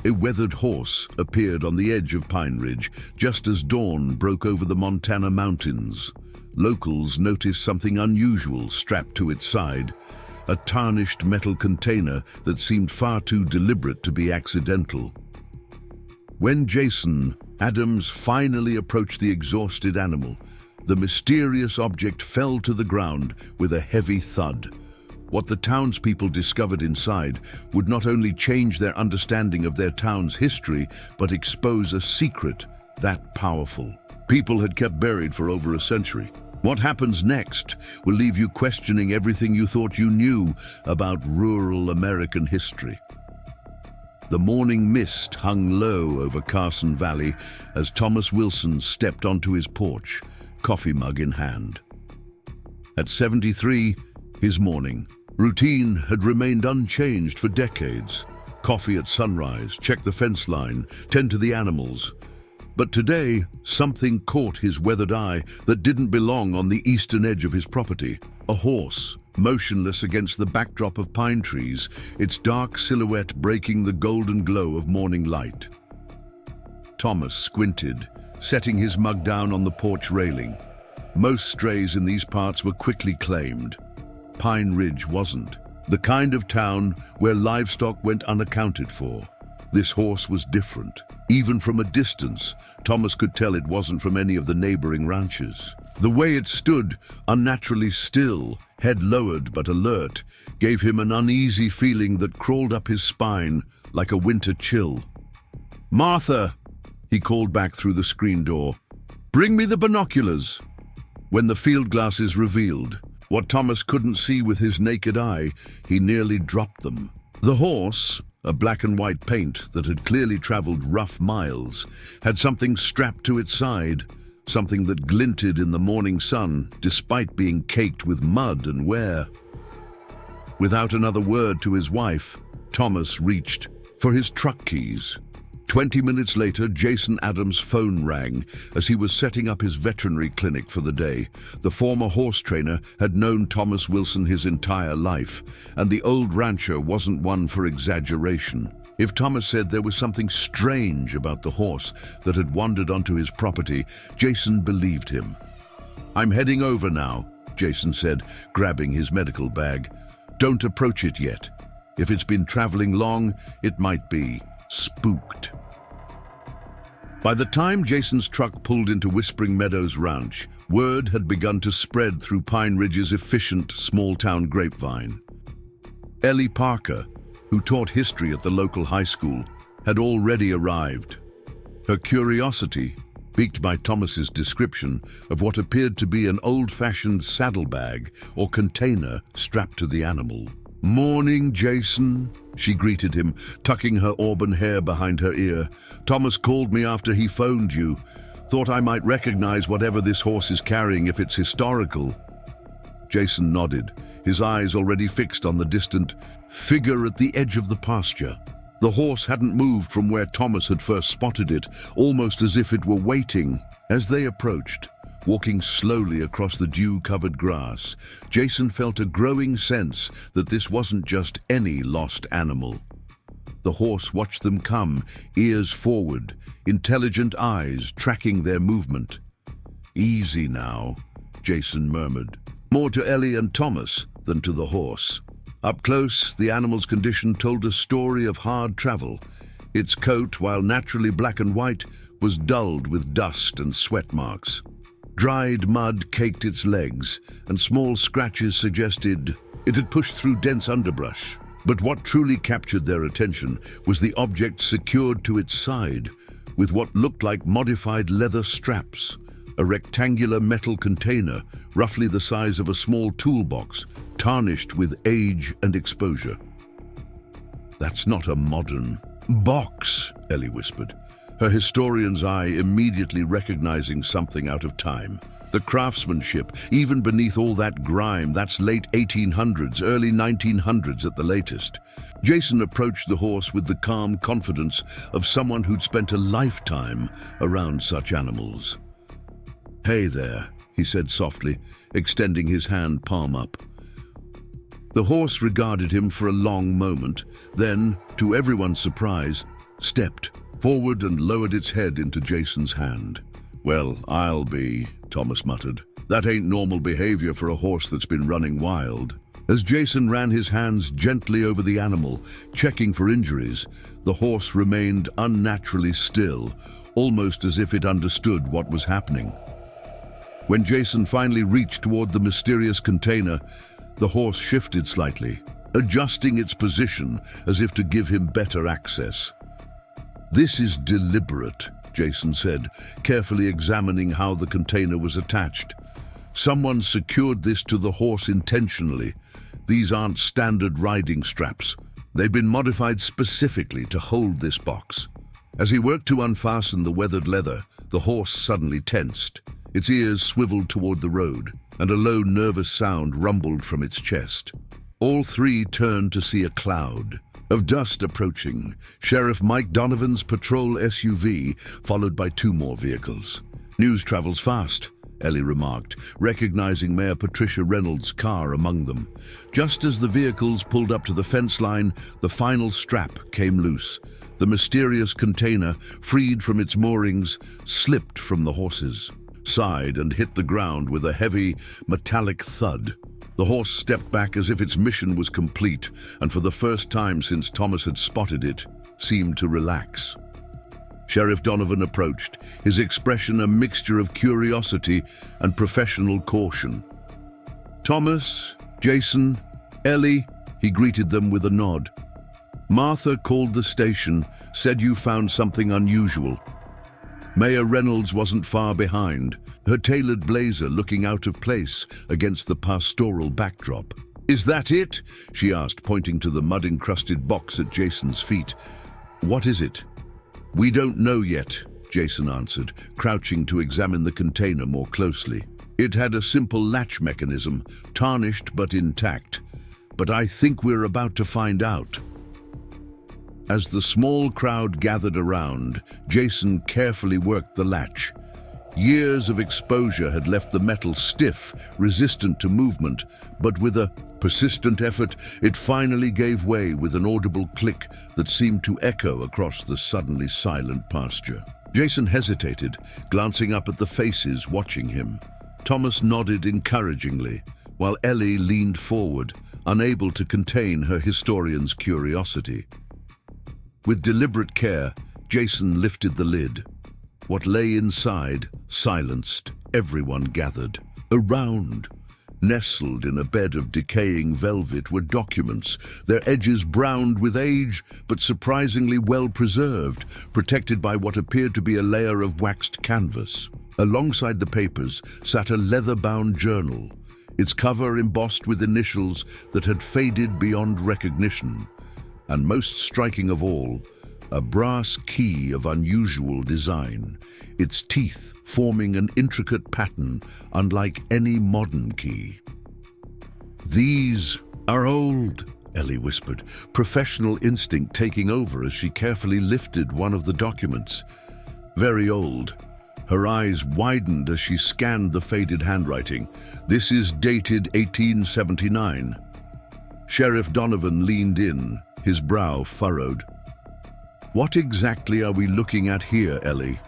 A weathered horse appeared on the edge of Pine Ridge just as dawn broke over the Montana mountains. Locals noticed something unusual strapped to its side, a tarnished metal container that seemed far too deliberate to be accidental. When Jason Adams finally approached the exhausted animal, the mysterious object fell to the ground with a heavy thud. What the townspeople discovered inside would not only change their understanding of their town's history, but expose a secret that powerful. People had kept buried for over a century. What happens next will leave you questioning everything you thought you knew about rural American history. The morning mist hung low over Carson Valley as Thomas Wilson stepped onto his porch, coffee mug in hand. At 73, his morning routine had remained unchanged for decades. Coffee at sunrise, check the fence line, tend to the animals. But today, something caught his weathered eye that didn't belong on the eastern edge of his property. A horse, motionless against the backdrop of pine trees, its dark silhouette breaking the golden glow of morning light. Thomas squinted, setting his mug down on the porch railing. Most strays in these parts were quickly claimed. Pine Ridge wasn't. The kind of town where livestock went unaccounted for. This horse was different. Even from a distance, Thomas could tell it wasn't from any of the neighboring ranches. The way it stood, unnaturally still, head lowered but alert, gave him an uneasy feeling that crawled up his spine like a winter chill. "Martha," he called back through the screen door, "bring me the binoculars." When the field glasses revealed what Thomas couldn't see with his naked eye, he nearly dropped them. The horse, a black and white paint that had clearly traveled rough miles, had something strapped to its side, something that glinted in the morning sun despite being caked with mud and wear. Without another word to his wife, Thomas reached for his truck keys. 20 minutes later, Jason Adams' phone rang as he was setting up his veterinary clinic for the day. The former horse trainer had known Thomas Wilson his entire life, and the old rancher wasn't one for exaggeration. If Thomas said there was something strange about the horse that had wandered onto his property, Jason believed him. "I'm heading over now," Jason said, grabbing his medical bag. "Don't approach it yet. If it's been traveling long, it might be spooked." By the time Jason's truck pulled into Whispering Meadows Ranch, word had begun to spread through Pine Ridge's efficient small-town grapevine. Ellie Parker, who taught history at the local high school, had already arrived. Her curiosity, piqued by Thomas's description of what appeared to be an old-fashioned saddlebag or container strapped to the animal. "Morning, Jason," she greeted him, tucking her auburn hair behind her ear. "Thomas called me after he phoned you. Thought I might recognize whatever this horse is carrying if it's historical." Jason nodded, his eyes already fixed on the distant figure at the edge of the pasture. The horse hadn't moved from where Thomas had first spotted it, almost as if it were waiting. As they approached, walking slowly across the dew-covered grass, Jason felt a growing sense that this wasn't just any lost animal. The horse watched them come, ears forward, intelligent eyes tracking their movement. "Easy now," Jason murmured, more to Ellie and Thomas than to the horse. Up close, the animal's condition told a story of hard travel. Its coat, while naturally black and white, was dulled with dust and sweat marks. Dried mud caked its legs, and small scratches suggested it had pushed through dense underbrush. But what truly captured their attention was the object secured to its side, with what looked like modified leather straps, a rectangular metal container, roughly the size of a small toolbox, tarnished with age and exposure. "That's not a modern box," Ellie whispered, her historian's eye immediately recognizing something out of time. The craftsmanship, even beneath all that grime, that's late 1800s, early 1900s at the latest. Jason approached the horse with the calm confidence of someone who'd spent a lifetime around such animals. "Hey there," he said softly, extending his hand palm up. The horse regarded him for a long moment, then, to everyone's surprise, stepped forward and lowered its head into Jason's hand. "Well, I'll be," Thomas muttered. "That ain't normal behavior for a horse that's been running wild." As Jason ran his hands gently over the animal, checking for injuries, the horse remained unnaturally still, almost as if it understood what was happening. When Jason finally reached toward the mysterious container, the horse shifted slightly, adjusting its position as if to give him better access. "This is deliberate," Jason said, carefully examining how the container was attached. "Someone secured this to the horse intentionally. These aren't standard riding straps. They've been modified specifically to hold this box." As he worked to unfasten the weathered leather, the horse suddenly tensed. Its ears swiveled toward the road, and a low, nervous sound rumbled from its chest. All three turned to see a cloud of dust approaching. Sheriff Mike Donovan's patrol SUV, followed by two more vehicles. "News travels fast," Ellie remarked, recognizing Mayor Patricia Reynolds' car among them. Just as the vehicles pulled up to the fence line, the final strap came loose. The mysterious container, freed from its moorings, slipped from the horses, sighed and hit the ground with a heavy, metallic thud. The horse stepped back as if its mission was complete, and for the first time since Thomas had spotted it, seemed to relax. Sheriff Donovan approached, his expression a mixture of curiosity and professional caution. "Thomas, Jason, Ellie," he greeted them with a nod. "Martha called the station, said you found something unusual." Mayor Reynolds wasn't far behind, her tailored blazer looking out of place against the pastoral backdrop. "Is that it?" she asked, pointing to the mud-encrusted box at Jason's feet. "What is it?" "We don't know yet," Jason answered, crouching to examine the container more closely. It had a simple latch mechanism, tarnished but intact. "But I think we're about to find out." As the small crowd gathered around, Jason carefully worked the latch. Years of exposure had left the metal stiff, resistant to movement, but with a persistent effort, it finally gave way with an audible click that seemed to echo across the suddenly silent pasture. Jason hesitated, glancing up at the faces watching him. Thomas nodded encouragingly, while Ellie leaned forward, unable to contain her historian's curiosity. With deliberate care, Jason lifted the lid. What lay inside, silenced, everyone gathered. Around, nestled in a bed of decaying velvet, were documents, their edges browned with age, but surprisingly well preserved, protected by what appeared to be a layer of waxed canvas. Alongside the papers sat a leather-bound journal, its cover embossed with initials that had faded beyond recognition. And most striking of all, a brass key of unusual design, its teeth forming an intricate pattern unlike any modern key. "These are old," Ellie whispered, professional instinct taking over as she carefully lifted one of the documents. "Very old." Her eyes widened as she scanned the faded handwriting. "This is dated 1879. Sheriff Donovan leaned in, his brow furrowed. "What exactly are we looking at here, Ellie?"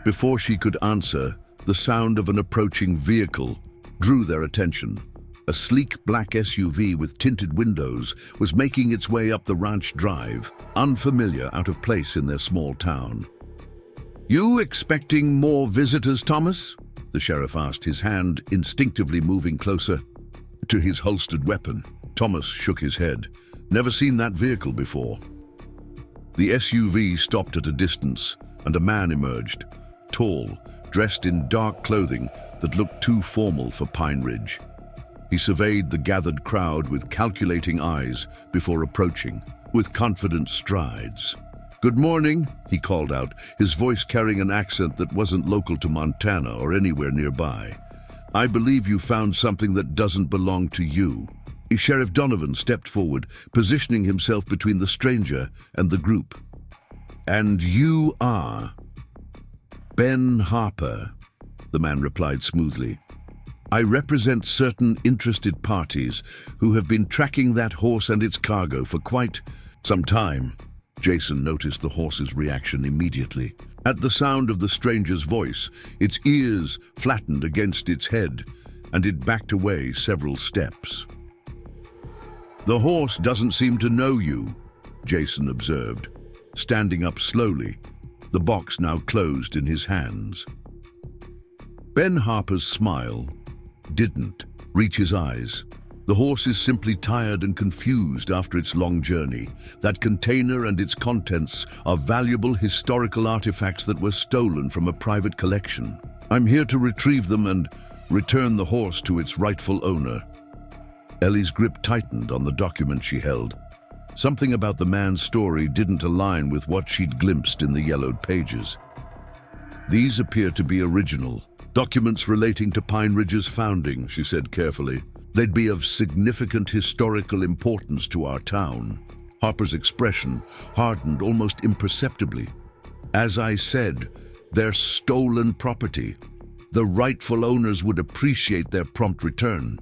Before she could answer, the sound of an approaching vehicle drew their attention. A sleek black SUV with tinted windows was making its way up the ranch drive, unfamiliar, out of place in their small town. "You expecting more visitors, Thomas?" the sheriff asked, his hand instinctively moving closer to his holstered weapon. Thomas shook his head. "Never seen that vehicle before." The SUV stopped at a distance, and a man emerged, tall, dressed in dark clothing that looked too formal for Pine Ridge. He surveyed the gathered crowd with calculating eyes before approaching, with confident strides. "Good morning," he called out, his voice carrying an accent that wasn't local to Montana or anywhere nearby. "I believe you found something that doesn't belong to you." Sheriff Donovan stepped forward, positioning himself between the stranger and the group. "And you are?" "Ben Harper," the man replied smoothly. "I represent certain interested parties who have been tracking that horse and its cargo for quite some time." Jason noticed the horse's reaction immediately. At the sound of the stranger's voice, its ears flattened against its head, and it backed away several steps. "The horse doesn't seem to know you," Jason observed, standing up slowly, the box now closed in his hands. Ben Harper's smile didn't reach his eyes. The horse is simply tired and confused after its long journey. That container and its contents are valuable historical artifacts that were stolen from a private collection. I'm here to retrieve them and return the horse to its rightful owner. Ellie's grip tightened on the document she held. Something about the man's story didn't align with what she'd glimpsed in the yellowed pages. These appear to be original. Documents relating to Pine Ridge's founding, she said carefully. They'd be of significant historical importance to our town. Harper's expression hardened almost imperceptibly. As I said, they're stolen property. The rightful owners would appreciate their prompt return.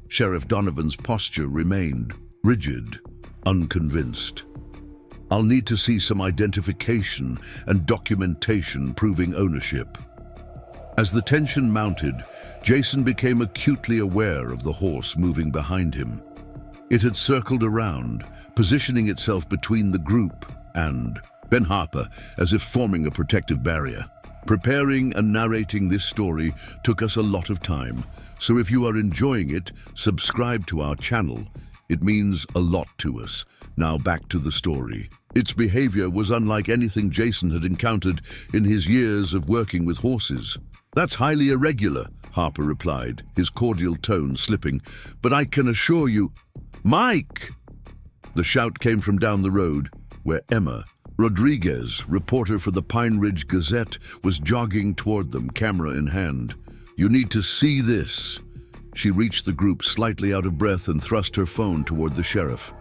Sheriff Donovan's posture remained rigid, unconvinced. I'll need to see some identification and documentation proving ownership. As the tension mounted, Jason became acutely aware of the horse moving behind him. It had circled around, positioning itself between the group and Ben Harper, as if forming a protective barrier. Preparing and narrating this story took us a lot of time, so if you are enjoying it, subscribe to our channel. It means a lot to us. Now back to the story. Its behavior was unlike anything Jason had encountered in his years of working with horses. "That's highly irregular," Harper replied, his cordial tone slipping. "But I can assure you—" "Mike!" The shout came from down the road, where Emma Rodriguez, reporter for the Pine Ridge Gazette, was jogging toward them, camera in hand. "You need to see this." She reached the group slightly out of breath and thrust her phone toward the sheriff.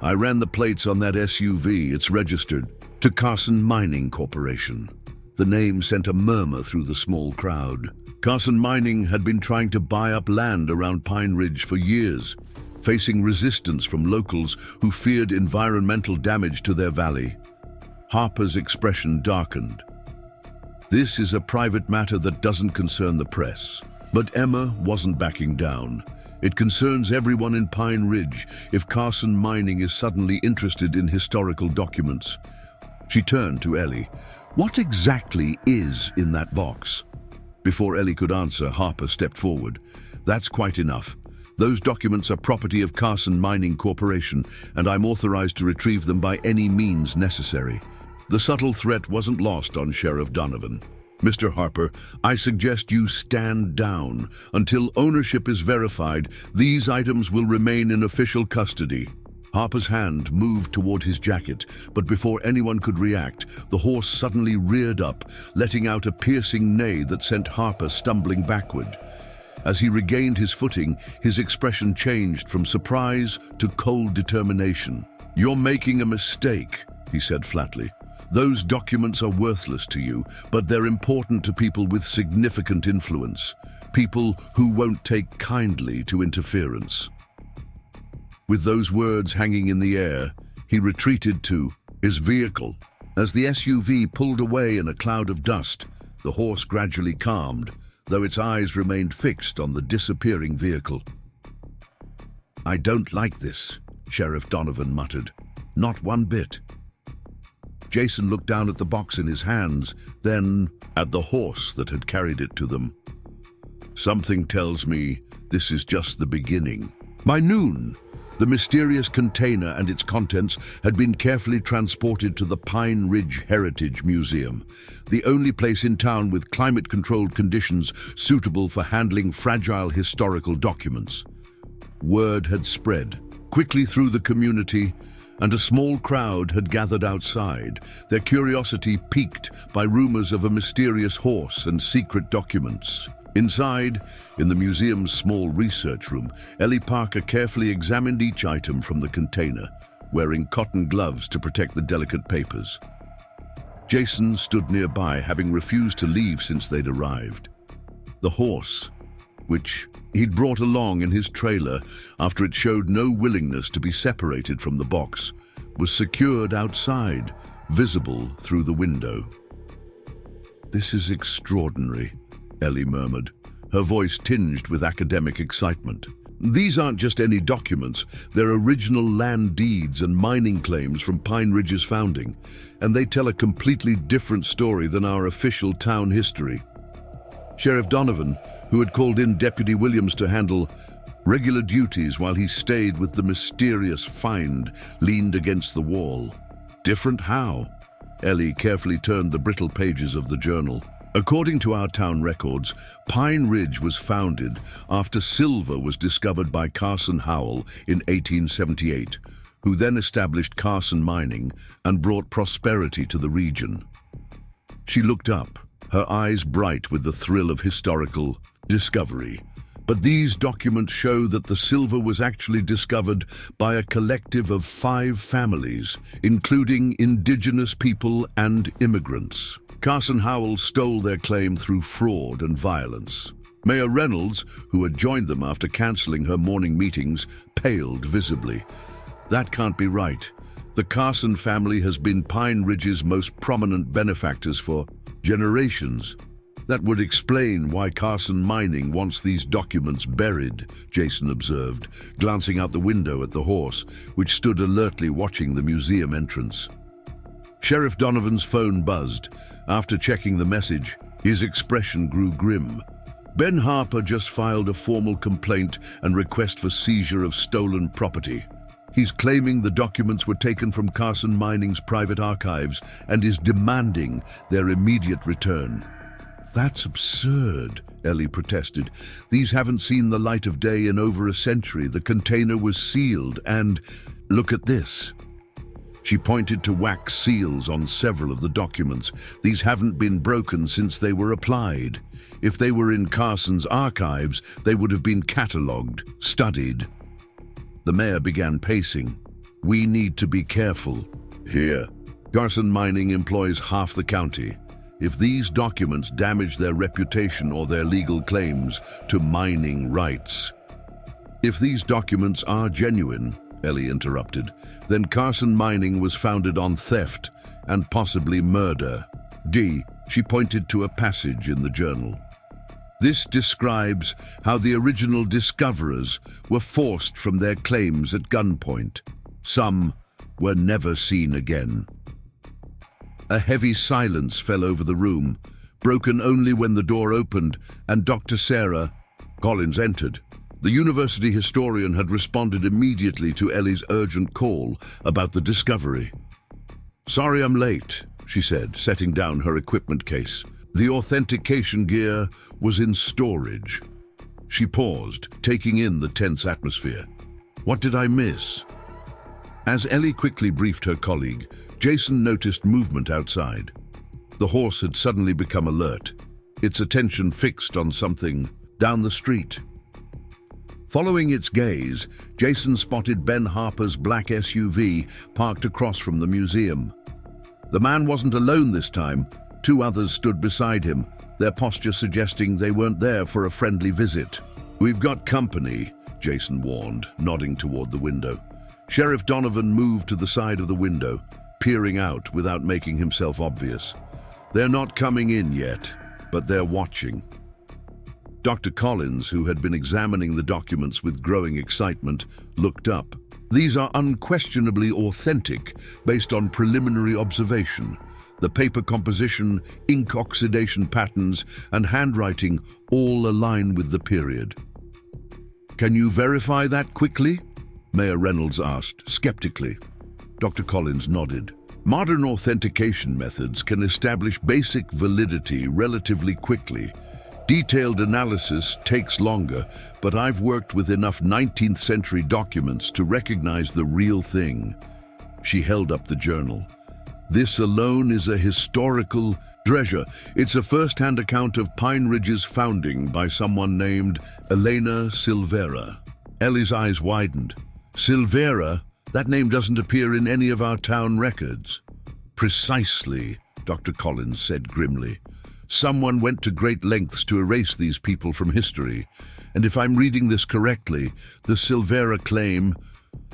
"I ran the plates on that SUV. It's registered to Carson Mining Corporation." The name sent a murmur through the small crowd. Carson Mining had been trying to buy up land around Pine Ridge for years, facing resistance from locals who feared environmental damage to their valley. Harper's expression darkened. "This is a private matter that doesn't concern the press." But Emma wasn't backing down. "It concerns everyone in Pine Ridge if Carson Mining is suddenly interested in historical documents." She turned to Ellie. "What exactly is in that box?" Before Ellie could answer, Harper stepped forward. "That's quite enough. Those documents are property of Carson Mining Corporation, and I'm authorized to retrieve them by any means necessary." The subtle threat wasn't lost on Sheriff Donovan. "Mr. Harper, I suggest you stand down. Until ownership is verified, these items will remain in official custody." Harper's hand moved toward his jacket, but before anyone could react, the horse suddenly reared up, letting out a piercing neigh that sent Harper stumbling backward. As he regained his footing, his expression changed from surprise to cold determination. "You're making a mistake," he said flatly. "Those documents are worthless to you, but they're important to people with significant influence, people who won't take kindly to interference." With those words hanging in the air, he retreated to his vehicle. As the SUV pulled away in a cloud of dust, the horse gradually calmed, though its eyes remained fixed on the disappearing vehicle. "I don't like this," Sheriff Donovan muttered. "Not one bit." Jason looked down at the box in his hands, then at the horse that had carried it to them. "Something tells me this is just the beginning." By noon, the mysterious container and its contents had been carefully transported to the Pine Ridge Heritage Museum, the only place in town with climate-controlled conditions suitable for handling fragile historical documents. Word had spread quickly through the community, and a small crowd had gathered outside, their curiosity piqued by rumors of a mysterious horse and secret documents. Inside, in the museum's small research room, Ellie Parker carefully examined each item from the container, wearing cotton gloves to protect the delicate papers. Jason stood nearby, having refused to leave since they'd arrived. The horse, which he'd brought along in his trailer after it showed no willingness to be separated from the box, was secured outside, visible through the window. "This is extraordinary," Ellie murmured, her voice tinged with academic excitement. "These aren't just any documents, they're original land deeds and mining claims from Pine Ridge's founding, and they tell a completely different story than our official town history." Sheriff Donovan, who had called in Deputy Williams to handle regular duties while he stayed with the mysterious find, leaned against the wall. "Different how?" Ellie carefully turned the brittle pages of the journal. "According to our town records, Pine Ridge was founded after silver was discovered by Carson Howell in 1878, who then established Carson Mining and brought prosperity to the region." She looked up, her eyes bright with the thrill of historical discovery. "But these documents show that the silver was actually discovered by a collective of 5 families, including indigenous people and immigrants. Carson Howell stole their claim through fraud and violence." Mayor Reynolds, who had joined them after cancelling her morning meetings, paled visibly. "That can't be right. The Carson family has been Pine Ridge's most prominent benefactors for generations." "That would explain why Carson Mining wants these documents buried," Jason observed, glancing out the window at the horse, which stood alertly watching the museum entrance. Sheriff Donovan's phone buzzed. After checking the message, his expression grew grim. "Ben Harper just filed a formal complaint and request for seizure of stolen property. He's claiming the documents were taken from Carson Mining's private archives and is demanding their immediate return." "That's absurd," Ellie protested. "These haven't seen the light of day in over a century. The container was sealed and... look at this." She pointed to wax seals on several of the documents. "These haven't been broken since they were applied. If they were in Carson's archives, they would have been catalogued, studied." The mayor began pacing. "We need to be careful here. Carson Mining employs half the county. If these documents damage their reputation or their legal claims to mining rights..." "If these documents are genuine," Ellie interrupted, "then Carson Mining was founded on theft and possibly murder." She pointed to a passage in the journal. "This describes how the original discoverers were forced from their claims at gunpoint. Some were never seen again." A heavy silence fell over the room, broken only when the door opened and Dr. Sarah Collins entered. The university historian had responded immediately to Ellie's urgent call about the discovery. "Sorry I'm late," she said, setting down her equipment case. "The authentication gear was in storage." She paused, taking in the tense atmosphere. "What did I miss?" As Ellie quickly briefed her colleague, Jason noticed movement outside. The horse had suddenly become alert, its attention fixed on something down the street. Following its gaze, Jason spotted Ben Harper's black SUV parked across from the museum. The man wasn't alone this time. 2 others stood beside him, their posture suggesting they weren't there for a friendly visit. "We've got company," Jason warned, nodding toward the window. Sheriff Donovan moved to the side of the window, peering out without making himself obvious. "They're not coming in yet, but they're watching." Dr. Collins, who had been examining the documents with growing excitement, looked up. "These are unquestionably authentic, based on preliminary observation. The paper composition, ink oxidation patterns, and handwriting all align with the period." "Can you verify that quickly?" Mayor Reynolds asked, skeptically. Dr. Collins nodded. "Modern authentication methods can establish basic validity relatively quickly. Detailed analysis takes longer, but I've worked with enough 19th century documents to recognize the real thing." She held up the journal. "This alone is a historical treasure. It's a first-hand account of Pine Ridge's founding by someone named Elena Silvera." Ellie's eyes widened. "Silvera? That name doesn't appear in any of our town records." "Precisely," Dr. Collins said grimly. "Someone went to great lengths to erase these people from history. And if I'm reading this correctly, the Silvera claim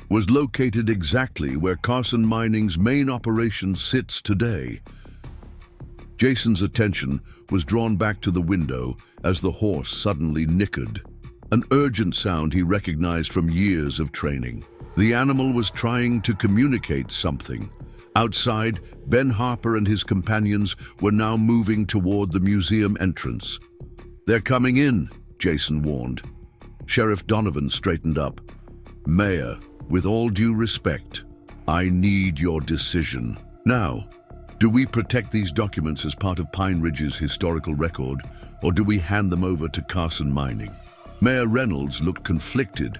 was located exactly where Carson Mining's main operation sits today. Jason's attention was drawn back to the window as the horse suddenly nickered, an urgent sound he recognized from years of training. The animal was trying to communicate something. Outside, Ben Harper and his companions were now moving toward the museum entrance. "They're coming in," Jason warned. Sheriff Donovan straightened up. "Mayor, with all due respect, I need your decision. Now, do we protect these documents as part of Pine Ridge's historical record, or do we hand them over to Carson Mining?" Mayor Reynolds looked conflicted,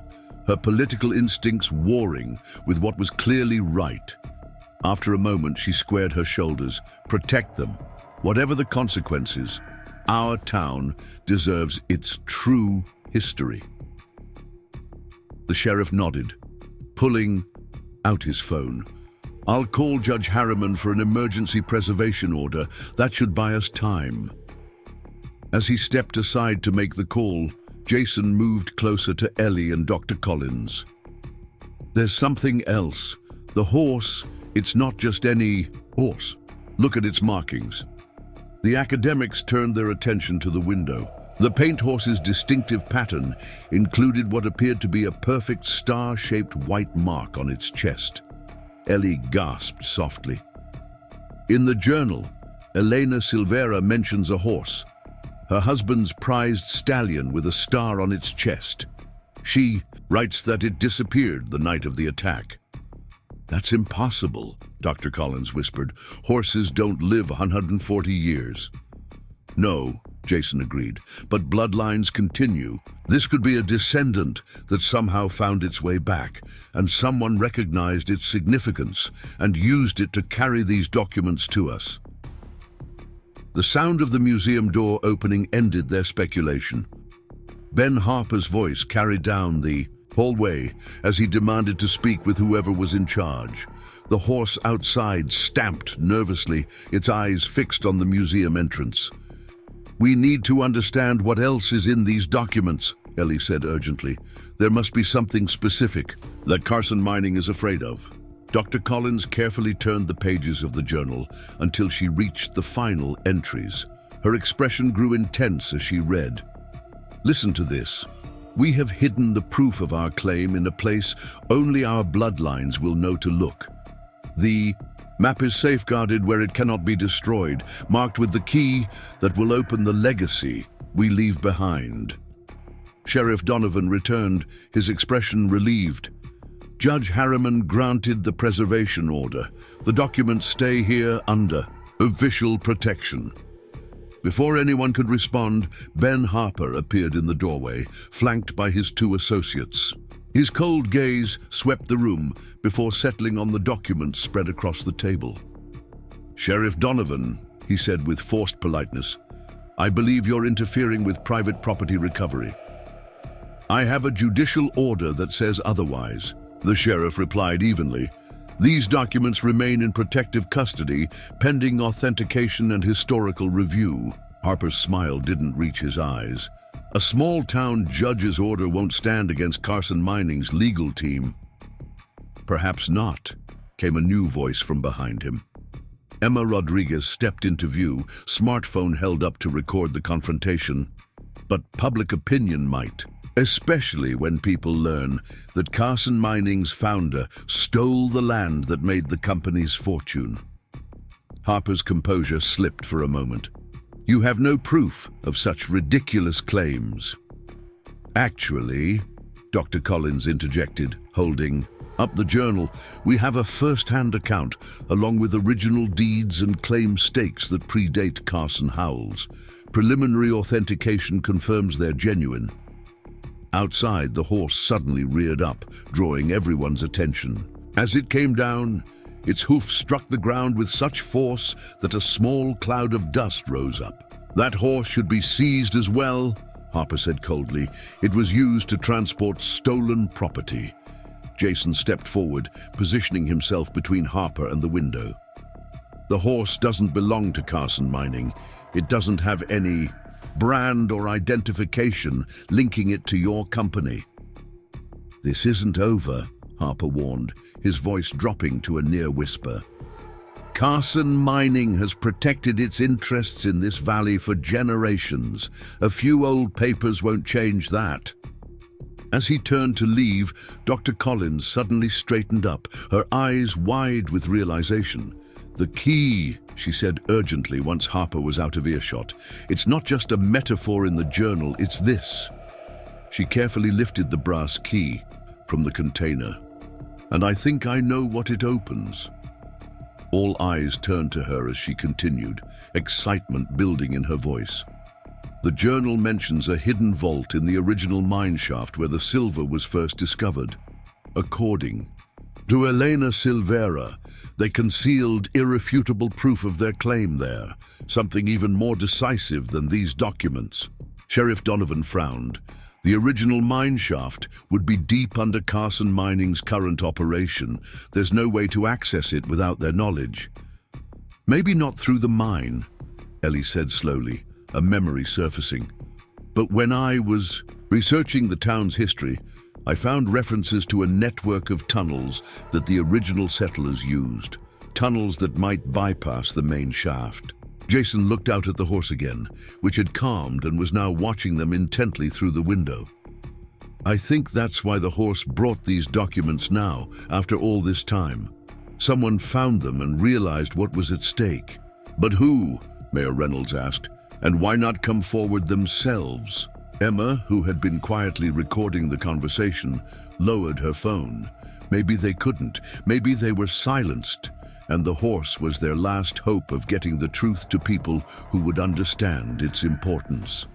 her political instincts warring with what was clearly right. After a moment, she squared her shoulders. "Protect them. Whatever the consequences, our town deserves its true history." The sheriff nodded, pulling out his phone. "I'll call Judge Harriman for an emergency preservation order. That should buy us time." As he stepped aside to make the call, Jason moved closer to Ellie and Dr. Collins. "There's something else. The horse, it's not just any horse. Look at its markings." The academics turned their attention to the window. The paint horse's distinctive pattern included what appeared to be a perfect star-shaped white mark on its chest. Ellie gasped softly. In the journal, Elena Silvera mentions a horse, her husband's prized stallion with a star on its chest. She writes that it disappeared the night of the attack. "That's impossible," Dr. Collins whispered. "Horses don't live 140 years. "No," Jason agreed, "but bloodlines continue. This could be a descendant that somehow found its way back, and someone recognized its significance and used it to carry these documents to us." The sound of the museum door opening ended their speculation. Ben Harper's voice carried down the hallway as he demanded to speak with whoever was in charge. The horse outside stamped nervously, its eyes fixed on the museum entrance. "We need to understand what else is in these documents," Ellie said urgently. "There must be something specific that Carson Mining is afraid of." Dr. Collins carefully turned the pages of the journal until she reached the final entries. Her expression grew intense as she read. "Listen to this. We have hidden the proof of our claim in a place only our bloodlines will know to look. The map is safeguarded where it cannot be destroyed, marked with the key that will open the legacy we leave behind." Sheriff Donovan returned, his expression relieved. "Judge Harriman granted the preservation order. The documents stay here under official protection." Before anyone could respond, Ben Harper appeared in the doorway, flanked by his two associates. His cold gaze swept the room before settling on the documents spread across the table. "Sheriff Donovan," he said with forced politeness, "I believe you're interfering with private property recovery." "I have a judicial order that says otherwise," the sheriff replied evenly. "These documents remain in protective custody, pending authentication and historical review." Harper's smile didn't reach his eyes. "A small-town judge's order won't stand against Carson Mining's legal team." "Perhaps not," came a new voice from behind him. Emma Rodriguez stepped into view, smartphone held up to record the confrontation. "But public opinion might. Especially when people learn that Carson Mining's founder stole the land that made the company's fortune." Harper's composure slipped for a moment. "You have no proof of such ridiculous claims." "Actually," Dr. Collins interjected, holding up the journal, "we have a first-hand account, along with original deeds and claim stakes that predate Carson Howell's. Preliminary authentication confirms they're genuine." Outside, the horse suddenly reared up, drawing everyone's attention. As it came down, its hoof struck the ground with such force that a small cloud of dust rose up. "That horse should be seized as well," Harper said coldly. "It was used to transport stolen property." Jason stepped forward, positioning himself between Harper and the window. "The horse doesn't belong to Carson Mining. It doesn't have any brand or identification linking it to your company." "This isn't over," Harper warned, his voice dropping to a near whisper. Carson Mining has protected its interests in this valley for generations. A few old papers won't change that. As he turned to leave, Dr. Collins suddenly straightened up, her eyes wide with realization. The key, she said urgently once Harper was out of earshot. It's not just a metaphor in the journal, it's this. She carefully lifted the brass key from the container. And I think I know what it opens. All eyes turned to her as she continued, excitement building in her voice. The journal mentions a hidden vault in the original mine shaft where the silver was first discovered. According to Elena Silvera, they concealed irrefutable proof of their claim there, something even more decisive than these documents. Sheriff Donovan frowned. The original mine shaft would be deep under Carson Mining's current operation. There's no way to access it without their knowledge. Maybe not through the mine, Ellie said slowly, a memory surfacing. But when I was researching the town's history, I found references to a network of tunnels that the original settlers used, tunnels that might bypass the main shaft. Jason looked out at the horse again, which had calmed and was now watching them intently through the window. I think that's why the horse brought these documents now, after all this time. Someone found them and realized what was at stake. But who? Mayor Reynolds asked. And why not come forward themselves? Emma, who had been quietly recording the conversation, lowered her phone. Maybe they couldn't. Maybe they were silenced. And the horse was their last hope of getting the truth to people who would understand its importance.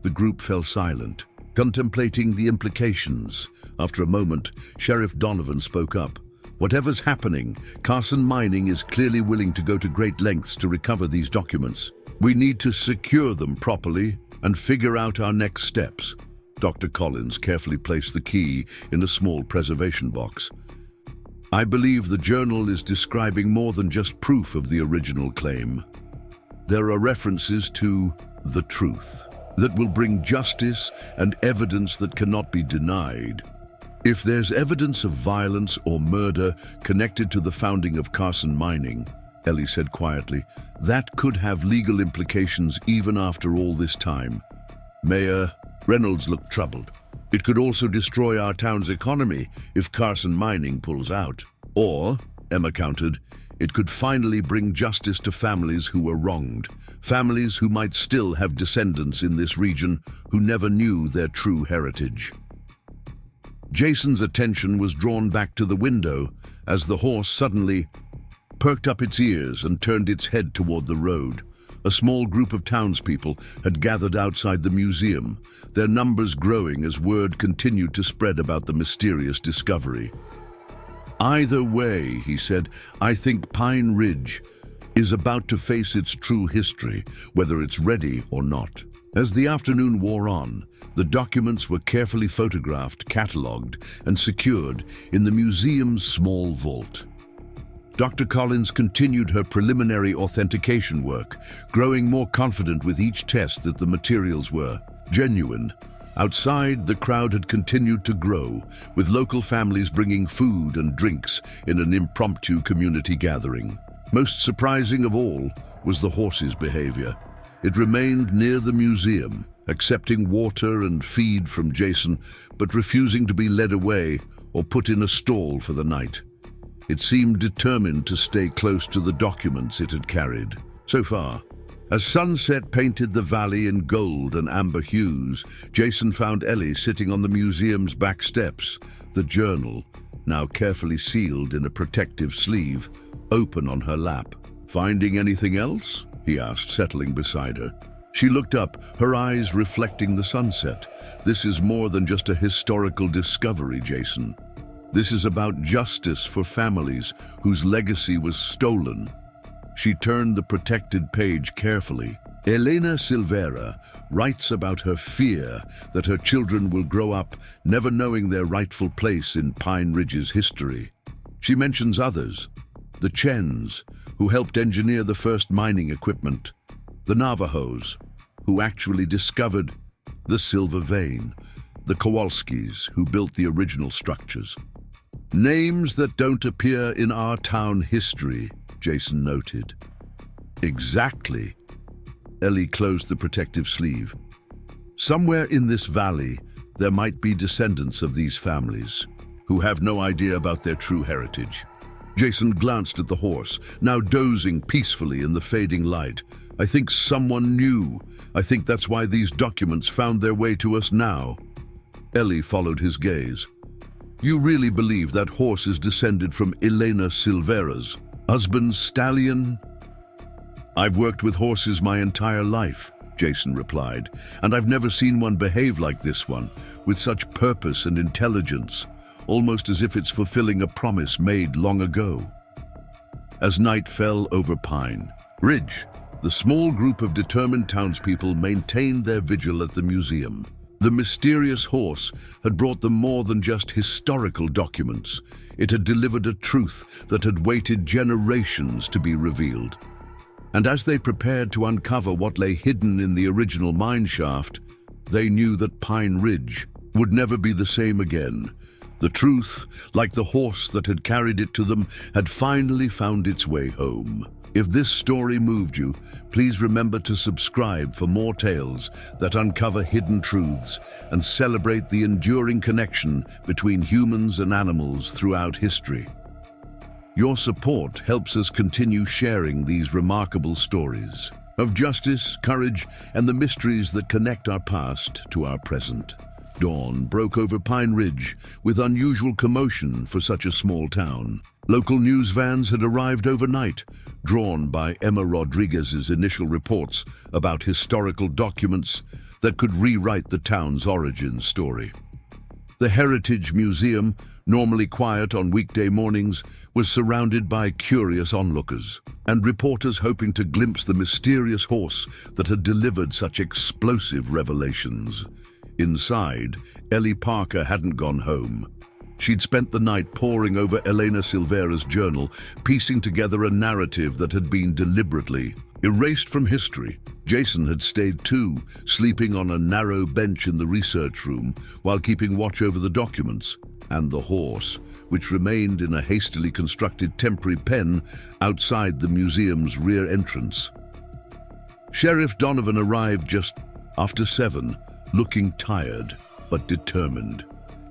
The group fell silent, contemplating the implications. After a moment, Sheriff Donovan spoke up. Whatever's happening, Carson Mining is clearly willing to go to great lengths to recover these documents. We need to secure them properly and figure out our next steps. Dr. Collins carefully placed the key in a small preservation box. I believe the journal is describing more than just proof of the original claim. There are references to the truth that will bring justice and evidence that cannot be denied. If there's evidence of violence or murder connected to the founding of Carson Mining, Ellie said quietly, that could have legal implications even after all this time. Mayor Reynolds looked troubled. It could also destroy our town's economy if Carson Mining pulls out. Or, Emma countered, it could finally bring justice to families who were wronged, families who might still have descendants in this region who never knew their true heritage. Jason's attention was drawn back to the window as the horse suddenly perked up its ears and turned its head toward the road. A small group of townspeople had gathered outside the museum, their numbers growing as word continued to spread about the mysterious discovery. Either way, he said, I think Pine Ridge is about to face its true history, whether it's ready or not. As the afternoon wore on, the documents were carefully photographed, catalogued, and secured in the museum's small vault. Dr. Collins continued her preliminary authentication work, growing more confident with each test that the materials were genuine. Outside, the crowd had continued to grow, with local families bringing food and drinks in an impromptu community gathering. Most surprising of all was the horse's behavior. It remained near the museum, accepting water and feed from Jason, but refusing to be led away or put in a stall for the night. It seemed determined to stay close to the documents it had carried. So far, as sunset painted the valley in gold and amber hues, Jason found Ellie sitting on the museum's back steps, the journal, now carefully sealed in a protective sleeve, open on her lap. Finding anything else? He asked, settling beside her. She looked up, her eyes reflecting the sunset. This is more than just a historical discovery, Jason. This is about justice for families whose legacy was stolen. She turned the protected page carefully. Elena Silvera writes about her fear that her children will grow up never knowing their rightful place in Pine Ridge's history. She mentions others, the Chens, who helped engineer the first mining equipment, the Navajos, who actually discovered the silver vein, the Kowalskis, who built the original structures. Names that don't appear in our town history, Jason noted. Exactly. Ellie closed the protective sleeve. Somewhere in this valley, there might be descendants of these families who have no idea about their true heritage. Jason glanced at the horse, now dozing peacefully in the fading light. I think someone knew. I think that's why these documents found their way to us now. Ellie followed his gaze. You really believe that horse is descended from Elena Silvera's husband's stallion? I've worked with horses my entire life, Jason replied, and I've never seen one behave like this one, with such purpose and intelligence, almost as if it's fulfilling a promise made long ago. As night fell over Pine Ridge, the small group of determined townspeople maintained their vigil at the museum. The mysterious horse had brought them more than just historical documents. It had delivered a truth that had waited generations to be revealed. And as they prepared to uncover what lay hidden in the original mine shaft, they knew that Pine Ridge would never be the same again. The truth, like the horse that had carried it to them, had finally found its way home. If this story moved you, please remember to subscribe for more tales that uncover hidden truths and celebrate the enduring connection between humans and animals throughout history. Your support helps us continue sharing these remarkable stories of justice, courage, and the mysteries that connect our past to our present. Dawn broke over Pine Ridge with unusual commotion for such a small town. Local news vans had arrived overnight, drawn by Emma Rodriguez's initial reports about historical documents that could rewrite the town's origin story. The Heritage Museum, normally quiet on weekday mornings, was surrounded by curious onlookers and reporters hoping to glimpse the mysterious horse that had delivered such explosive revelations. Inside, Ellie Parker hadn't gone home. She'd spent the night poring over Elena Silvera's journal, piecing together a narrative that had been deliberately erased from history. Jason had stayed too, sleeping on a narrow bench in the research room while keeping watch over the documents and the horse, which remained in a hastily constructed temporary pen outside the museum's rear entrance. Sheriff Donovan arrived just after 7, looking tired but determined.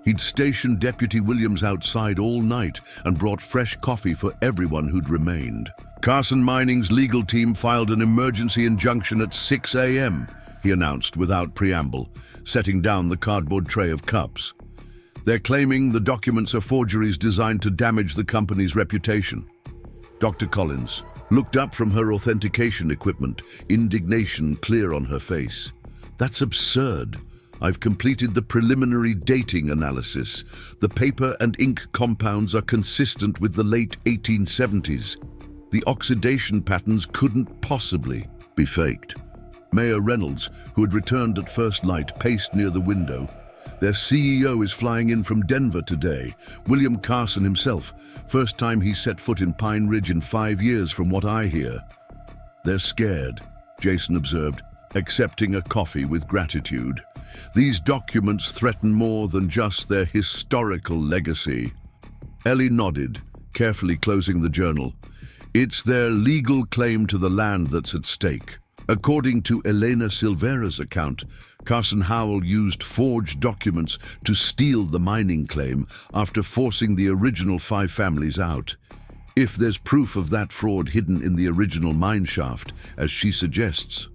He'd stationed Deputy Williams outside all night and brought fresh coffee for everyone who'd remained. Carson Mining's legal team filed an emergency injunction at 6 a.m., he announced without preamble, setting down the cardboard tray of cups. They're claiming the documents are forgeries designed to damage the company's reputation. Dr. Collins looked up from her authentication equipment, indignation clear on her face. That's absurd. I've completed the preliminary dating analysis. The paper and ink compounds are consistent with the late 1870s. The oxidation patterns couldn't possibly be faked. Mayor Reynolds, who had returned at first light, paced near the window. Their CEO is flying in from Denver today. William Carson himself, first time he set foot in Pine Ridge in 5 years from what I hear. They're scared, Jason observed, accepting a coffee with gratitude. These documents threaten more than just their historical legacy. Ellie nodded, carefully closing the journal. It's their legal claim to the land that's at stake. According to Elena Silvera's account, Carson Howell used forged documents to steal the mining claim after forcing the original 5 families out. If there's proof of that fraud hidden in the original mine shaft, as she suggests,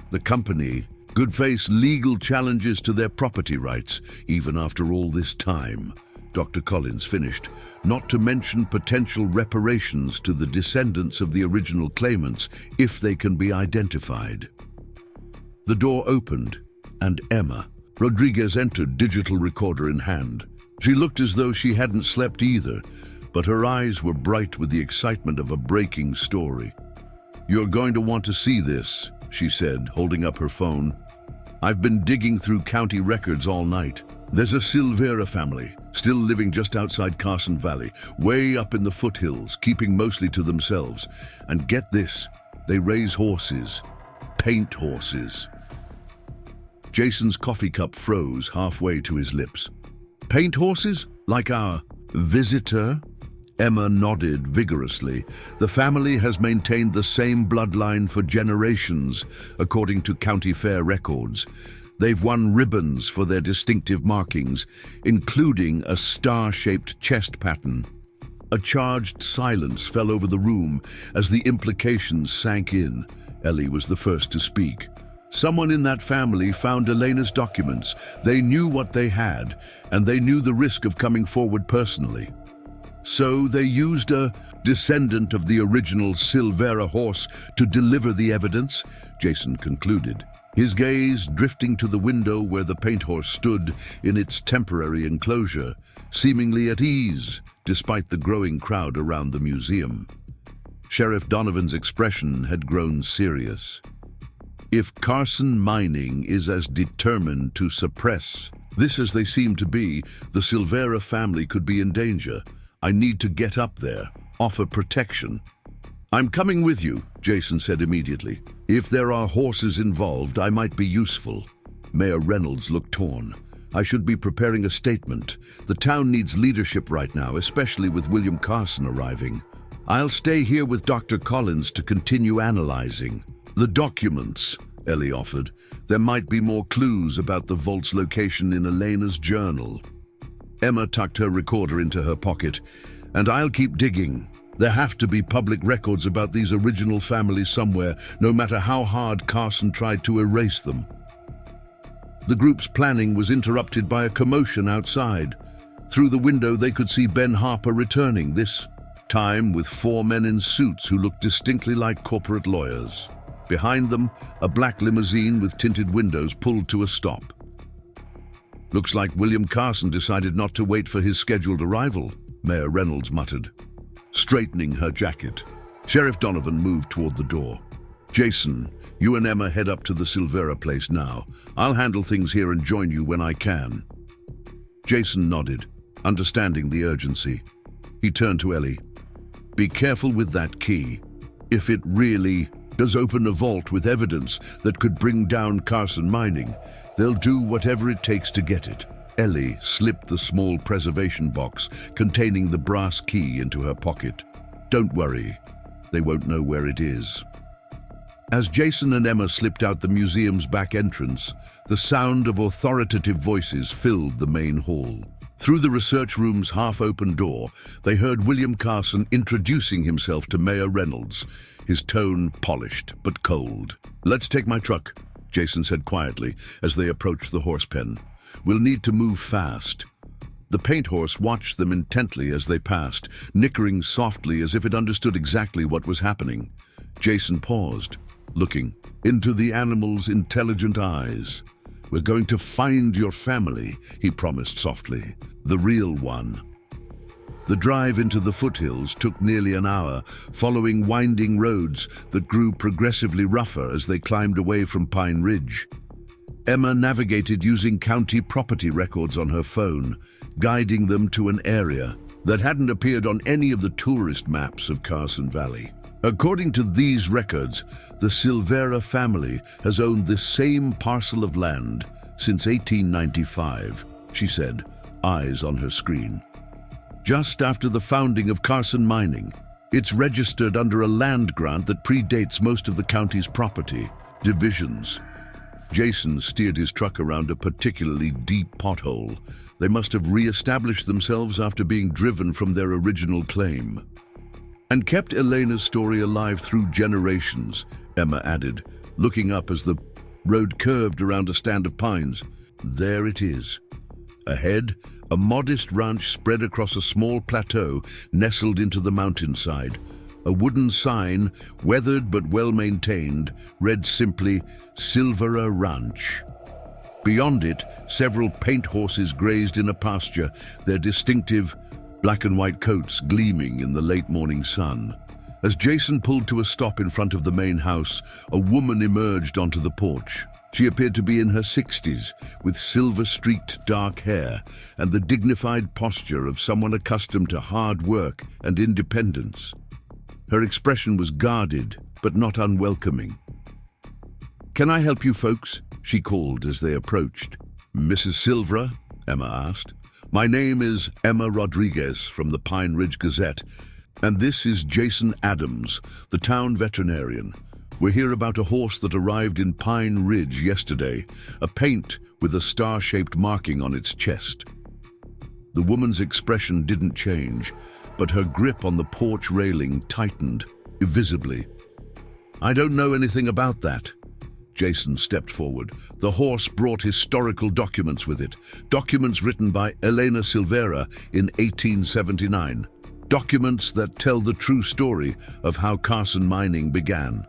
the company could face legal challenges to their property rights, even after all this time, Dr. Collins finished, not to mention potential reparations to the descendants of the original claimants if they can be identified. The door opened, and Emma Rodriguez entered, digital recorder in hand. She looked as though she hadn't slept either, but her eyes were bright with the excitement of a breaking story. You're going to want to see this, she said, holding up her phone. I've been digging through county records all night. There's a Silvera family, still living just outside Carson Valley, way up in the foothills, keeping mostly to themselves. And get this, they raise horses, paint horses. Jason's coffee cup froze halfway to his lips. Paint horses? Like our Visitor? Emma nodded vigorously. The family has maintained the same bloodline for generations, according to county fair records. They've won ribbons for their distinctive markings, including a star-shaped chest pattern. A charged silence fell over the room as the implications sank in. Ellie was the first to speak. Someone in that family found Elena's documents. They knew what they had, and they knew the risk of coming forward personally. So they used a descendant of the original Silvera horse to deliver the evidence, Jason concluded, his gaze drifting to the window where the paint horse stood in its temporary enclosure, seemingly at ease despite the growing crowd around the museum. Sheriff Donovan's expression had grown serious. If Carson Mining is as determined to suppress this as they seem to be, the Silvera family could be in danger. I need to get up there, offer protection. I'm coming with you, Jason said immediately. If there are horses involved, I might be useful. Mayor Reynolds looked torn. I should be preparing a statement. The town needs leadership right now, especially with William Carson arriving. I'll stay here with Dr. Collins to continue analyzing. The documents, Ellie offered. There might be more clues about the vault's location in Elena's journal. Emma tucked her recorder into her pocket. And I'll keep digging. There have to be public records about these original families somewhere, no matter how hard Carson tried to erase them. The group's planning was interrupted by a commotion outside. Through the window they could see Ben Harper returning, this time with 4 men in suits who looked distinctly like corporate lawyers. Behind them, a black limousine with tinted windows pulled to a stop. Looks like William Carson decided not to wait for his scheduled arrival, Mayor Reynolds muttered, straightening her jacket. Sheriff Donovan moved toward the door. Jason, you and Emma head up to the Silvera place now. I'll handle things here and join you when I can. Jason nodded, understanding the urgency. He turned to Ellie. Be careful with that key. If it really does open a vault with evidence that could bring down Carson Mining, they'll do whatever it takes to get it. Ellie slipped the small preservation box containing the brass key into her pocket. Don't worry, they won't know where it is. As Jason and Emma slipped out the museum's back entrance, the sound of authoritative voices filled the main hall. Through the research room's half-open door, they heard William Carson introducing himself to Mayor Reynolds, his tone polished but cold. Let's take my truck, Jason said quietly as they approached the horse pen. We'll need to move fast. The paint horse watched them intently as they passed, nickering softly as if it understood exactly what was happening. Jason paused, looking into the animal's intelligent eyes. We're going to find your family, he promised softly. The real one. The drive into the foothills took nearly an hour, following winding roads that grew progressively rougher as they climbed away from Pine Ridge. Emma navigated using county property records on her phone, guiding them to an area that hadn't appeared on any of the tourist maps of Carson Valley. According to these records, the Silvera family has owned this same parcel of land since 1895, she said, eyes on her screen. Just after the founding of Carson Mining, it's registered under a land grant that predates most of the county's property divisions. Jason steered his truck around a particularly deep pothole. They must have re-established themselves after being driven from their original claim. And kept Elena's story alive through generations, Emma added, looking up as the road curved around a stand of pines. There it is. Ahead, a modest ranch spread across a small plateau nestled into the mountainside. A wooden sign, weathered but well-maintained, read simply, Silvera Ranch. Beyond it, several paint horses grazed in a pasture, their distinctive black and white coats gleaming in the late morning sun. As Jason pulled to a stop in front of the main house, a woman emerged onto the porch. She appeared to be in her 60s, with silver-streaked dark hair and the dignified posture of someone accustomed to hard work and independence. Her expression was guarded, but not unwelcoming. "Can I help you folks?" she called as they approached. "Mrs. Silvera?" Emma asked. My name is Emma Rodriguez from the Pine Ridge Gazette, and this is Jason Adams, the town veterinarian. We're here about a horse that arrived in Pine Ridge yesterday, a paint with a star-shaped marking on its chest. The woman's expression didn't change, but her grip on the porch railing tightened, visibly. I don't know anything about that. Jason stepped forward. The horse brought historical documents with it, documents written by Elena Silvera in 1879, documents that tell the true story of how Carson mining began.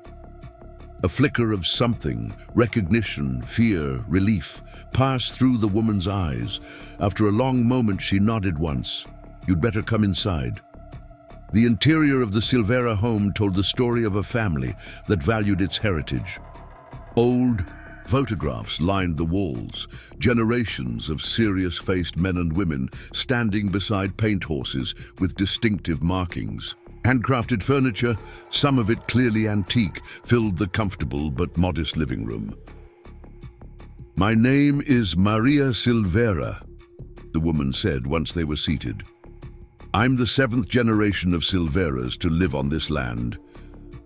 A flicker of something, recognition, fear, relief, passed through the woman's eyes. After a long moment, she nodded once. You'd better come inside. The interior of the Silvera home told the story of a family that valued its heritage. Old photographs lined the walls, generations of serious-faced men and women standing beside paint horses with distinctive markings. Handcrafted furniture, some of it clearly antique, filled the comfortable but modest living room. My name is Maria Silvera, the woman said once they were seated. I'm the 7th generation of Silveras to live on this land.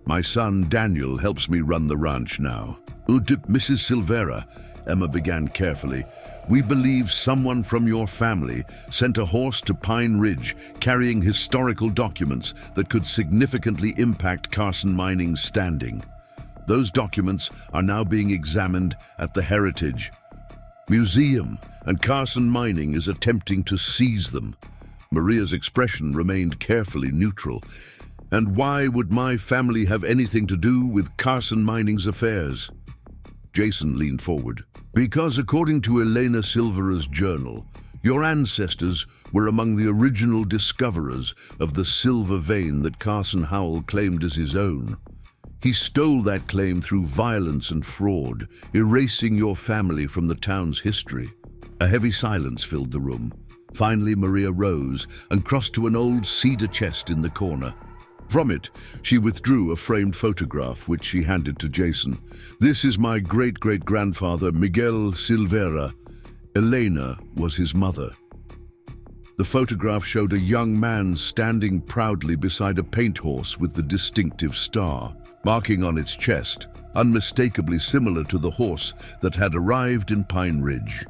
My son Daniel helps me run the ranch now. Mrs. Silvera, Emma began carefully, we believe someone from your family sent a horse to Pine Ridge carrying historical documents that could significantly impact Carson Mining's standing. Those documents are now being examined at the Heritage Museum, and Carson Mining is attempting to seize them. Maria's expression remained carefully neutral. And why would my family have anything to do with Carson Mining's affairs? Jason leaned forward. Because according to Elena Silvera's journal, your ancestors were among the original discoverers of the silver vein that Carson Howell claimed as his own. He stole that claim through violence and fraud, erasing your family from the town's history. A heavy silence filled the room. Finally, Maria rose and crossed to an old cedar chest in the corner. From it, she withdrew a framed photograph, which she handed to Jason. This is my great-great-grandfather, Miguel Silvera. Elena was his mother. The photograph showed a young man standing proudly beside a paint horse with the distinctive star, marking on its chest, unmistakably similar to the horse that had arrived in Pine Ridge.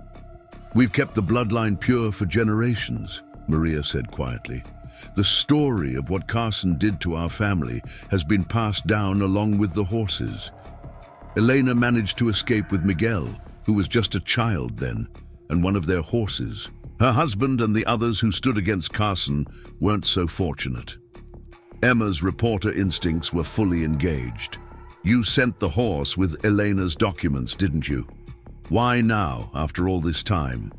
We've kept the bloodline pure for generations, Maria said quietly. The story of what Carson did to our family has been passed down along with the horses. Elena managed to escape with Miguel, who was just a child then, and one of their horses. Her husband and the others who stood against Carson weren't so fortunate. Emma's reporter instincts were fully engaged. You sent the horse with Elena's documents, didn't you? Why now, after all this time?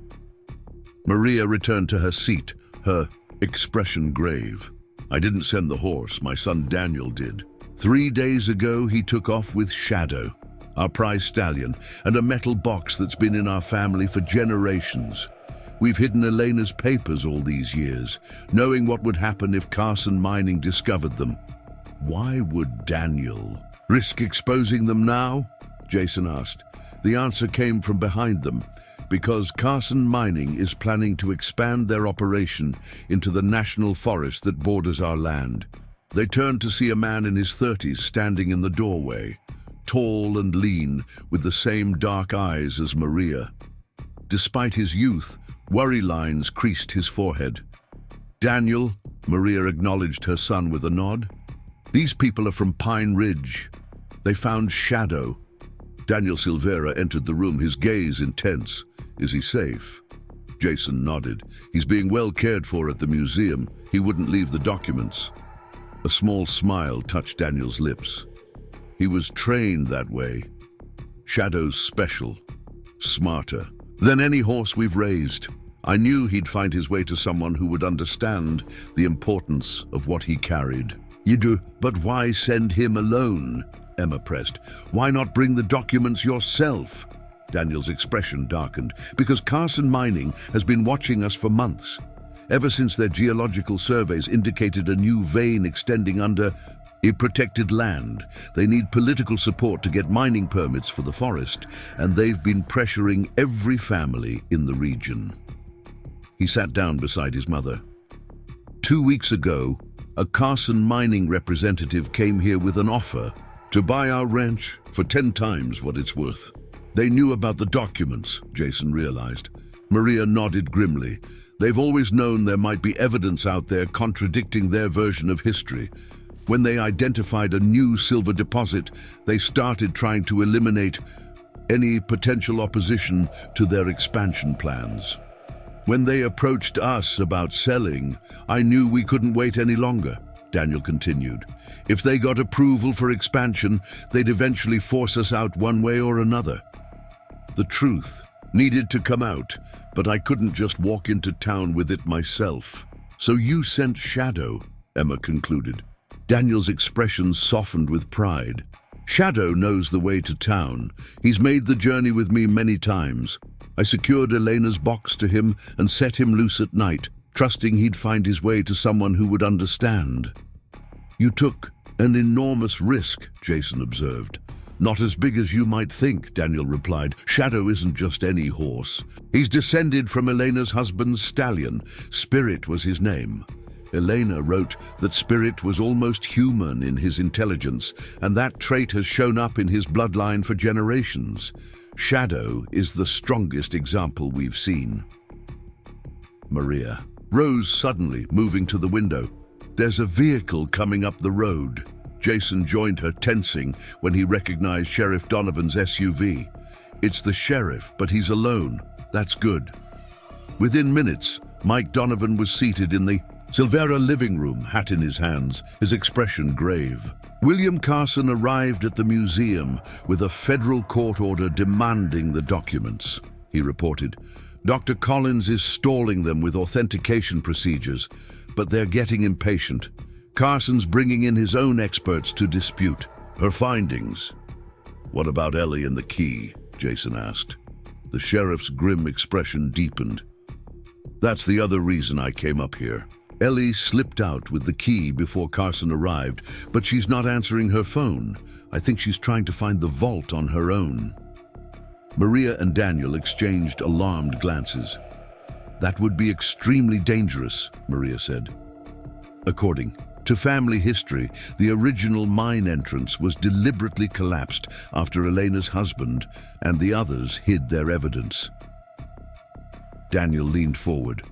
Maria returned to her seat, her expression grave. I didn't send the horse, my son Daniel did. 3 days ago, he took off with Shadow, our prize stallion, and a metal box that's been in our family for generations. We've hidden Elena's papers all these years, knowing what would happen if Carson Mining discovered them. Why would Daniel risk exposing them now? Jason asked. The answer came from behind them. Because Carson Mining is planning to expand their operation into the national forest that borders our land. They turned to see a man in his 30s standing in the doorway, tall and lean, with the same dark eyes as Maria. Despite his youth, worry lines creased his forehead. Daniel, Maria acknowledged her son with a nod. These people are from Pine Ridge. They found Shadow. Daniel Silvera entered the room, his gaze intense. Is he safe? Jason nodded. He's being well cared for at the museum. He wouldn't leave the documents. A small smile touched Daniel's lips. He was trained that way. Shadow's special, smarter than any horse we've raised. I knew he'd find his way to someone who would understand the importance of what he carried. You do, but why send him alone? Emma pressed. Why not bring the documents yourself? Daniel's expression darkened. Because Carson Mining has been watching us for months. Ever since their geological surveys indicated a new vein extending under a protected land. They need political support to get mining permits for the forest, and they've been pressuring every family in the region. He sat down beside his mother. 2 weeks ago, a Carson mining representative came here with an offer to buy our ranch for 10 times what it's worth. They knew about the documents, Jason realized. Maria nodded grimly. They've always known there might be evidence out there contradicting their version of history. When they identified a new silver deposit, they started trying to eliminate any potential opposition to their expansion plans. When they approached us about selling, I knew we couldn't wait any longer, Daniel continued. If they got approval for expansion, they'd eventually force us out one way or another. The truth needed to come out, but I couldn't just walk into town with it myself. So you sent Shadow, Emma concluded. Daniel's expression softened with pride. Shadow knows the way to town. He's made the journey with me many times. I secured Elena's box to him and set him loose at night, trusting he'd find his way to someone who would understand. You took an enormous risk, Jason observed. Not as big as you might think, Daniel replied. Shadow isn't just any horse. He's descended from Elena's husband's stallion. Spirit was his name. Elena wrote that Spirit was almost human in his intelligence, and that trait has shown up in his bloodline for generations. Shadow is the strongest example we've seen. Maria rose suddenly, moving to the window. There's a vehicle coming up the road. Jason joined her, tensing when he recognized Sheriff Donovan's SUV. It's the sheriff, but he's alone. That's good. Within minutes, Mike Donovan was seated in the Silvera living room, hat in his hands, his expression grave. William Carson arrived at the museum with a federal court order demanding the documents, he reported. Dr. Collins is stalling them with authentication procedures, but they're getting impatient. Carson's bringing in his own experts to dispute her findings. What about Ellie and the key? Jason asked. The sheriff's grim expression deepened. That's the other reason I came up here. Ellie slipped out with the key before Carson arrived, but she's not answering her phone. I think she's trying to find the vault on her own. Maria and Daniel exchanged alarmed glances. That would be extremely dangerous, Maria said. According to family history, the original mine entrance was deliberately collapsed after Elena's husband and the others hid their evidence. Daniel leaned forward.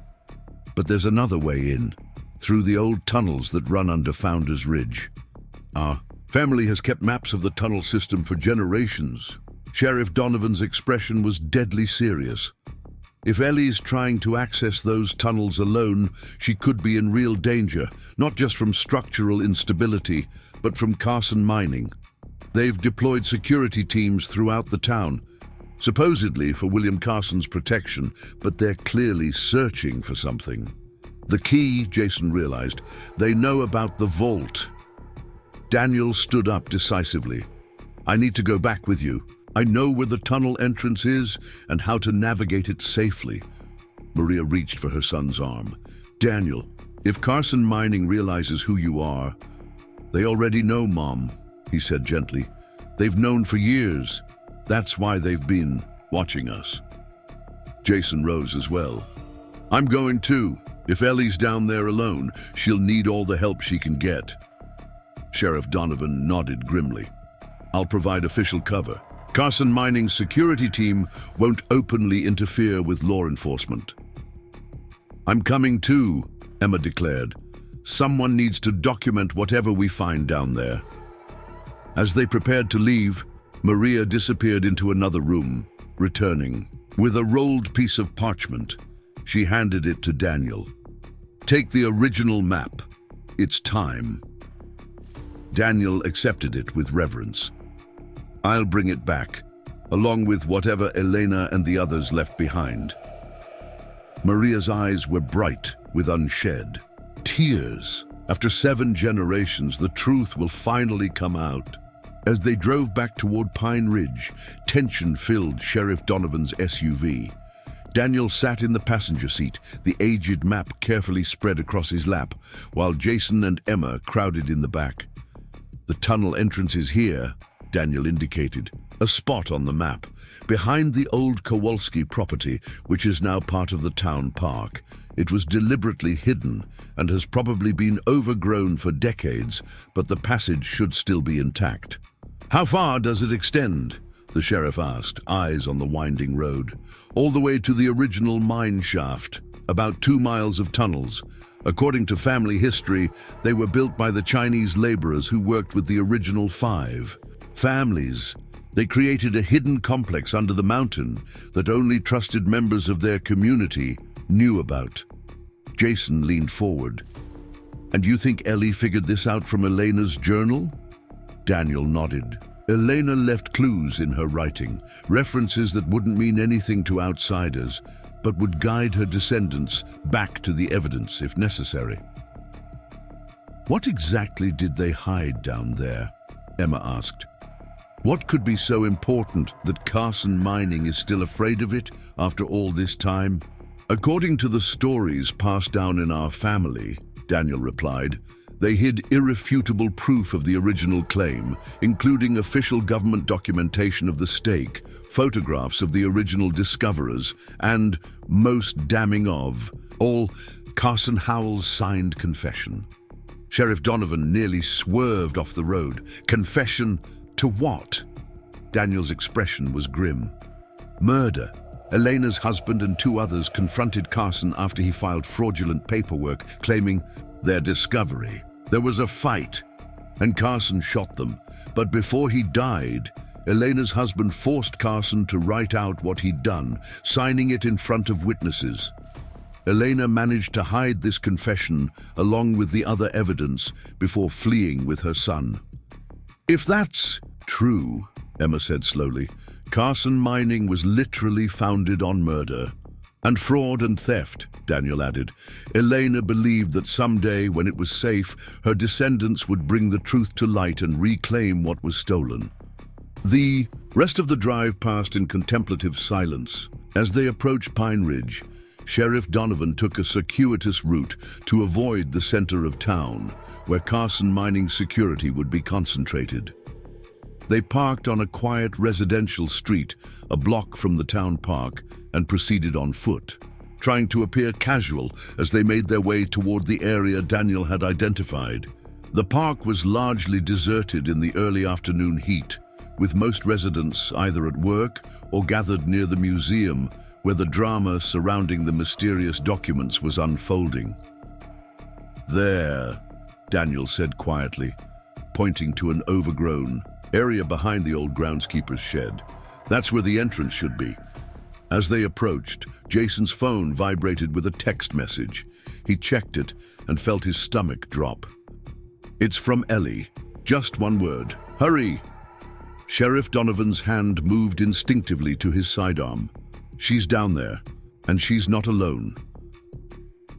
But there's another way in, through the old tunnels that run under Founder's Ridge. Our family has kept maps of the tunnel system for generations. Sheriff Donovan's expression was deadly serious. If Ellie's trying to access those tunnels alone, she could be in real danger, not just from structural instability, but from Carson mining. They've deployed security teams throughout the town, supposedly for William Carson's protection, but they're clearly searching for something. The key, Jason realized, they know about the vault. Daniel stood up decisively. I need to go back with you. I know where the tunnel entrance is and how to navigate it safely. Maria reached for her son's arm. Daniel, if Carson Mining realizes who you are, they already know, Mom, he said gently. They've known for years. That's why they've been watching us. Jason rose as well. I'm going too. If Ellie's down there alone, she'll need all the help she can get. Sheriff Donovan nodded grimly. I'll provide official cover. Carson Mining's security team won't openly interfere with law enforcement. I'm coming too, Emma declared. Someone needs to document whatever we find down there. As they prepared to leave, Maria disappeared into another room, returning. With a rolled piece of parchment, she handed it to Daniel. Take the original map. It's time. Daniel accepted it with reverence. I'll bring it back, along with whatever Elena and the others left behind. Maria's eyes were bright with unshed tears. After 7 generations, the truth will finally come out. As they drove back toward Pine Ridge, tension filled Sheriff Donovan's SUV. Daniel sat in the passenger seat, the aged map carefully spread across his lap, while Jason and Emma crowded in the back. The tunnel entrance is here, Daniel indicated, a spot on the map, behind the old Kowalski property, which is now part of the town park. It was deliberately hidden and has probably been overgrown for decades, but the passage should still be intact. "How far does it extend?" the sheriff asked, eyes on the winding road. "All the way to the original mine shaft, about 2 miles of tunnels. According to family history, they were built by the Chinese laborers who worked with the original 5 families. They created a hidden complex under the mountain that only trusted members of their community knew about." Jason leaned forward. "And you think Ellie figured this out from Elena's journal?" Daniel nodded. "Elena left clues in her writing, references that wouldn't mean anything to outsiders, but would guide her descendants back to the evidence if necessary." "What exactly did they hide down there?" Emma asked. "What could be so important that Carson Mining is still afraid of it after all this time?" "According to the stories passed down in our family," Daniel replied, "they hid irrefutable proof of the original claim, including official government documentation of the stake, photographs of the original discoverers, and, most damning of all, Carson Howell's signed confession." Sheriff Donovan nearly swerved off the road. "Confession to what?" Daniel's expression was grim. "Murder. Elena's husband and 2 others confronted Carson after he filed fraudulent paperwork claiming their discovery. There was a fight, and Carson shot them. But before he died, Elena's husband forced Carson to write out what he'd done, signing it in front of witnesses. Elena managed to hide this confession along with the other evidence before fleeing with her son." "If that's true," Emma said slowly, "Carson Mining was literally founded on murder. And fraud and theft," Daniel added. "Elena believed that someday, when it was safe, her descendants would bring the truth to light and reclaim what was stolen." The rest of the drive passed in contemplative silence. As they approached Pine Ridge, Sheriff Donovan took a circuitous route to avoid the center of town, where Carson Mining security would be concentrated. They parked on a quiet residential street, a block from the town park, and proceeded on foot, trying to appear casual as they made their way toward the area Daniel had identified. The park was largely deserted in the early afternoon heat, with most residents either at work or gathered near the museum where the drama surrounding the mysterious documents was unfolding. "There," Daniel said quietly, pointing to an overgrown area behind the old groundskeeper's shed. "That's where the entrance should be." As they approached, Jason's phone vibrated with a text message. He checked it and felt his stomach drop. "It's from Ellie. Just one word. Hurry!" Sheriff Donovan's hand moved instinctively to his sidearm. "She's down there, and she's not alone."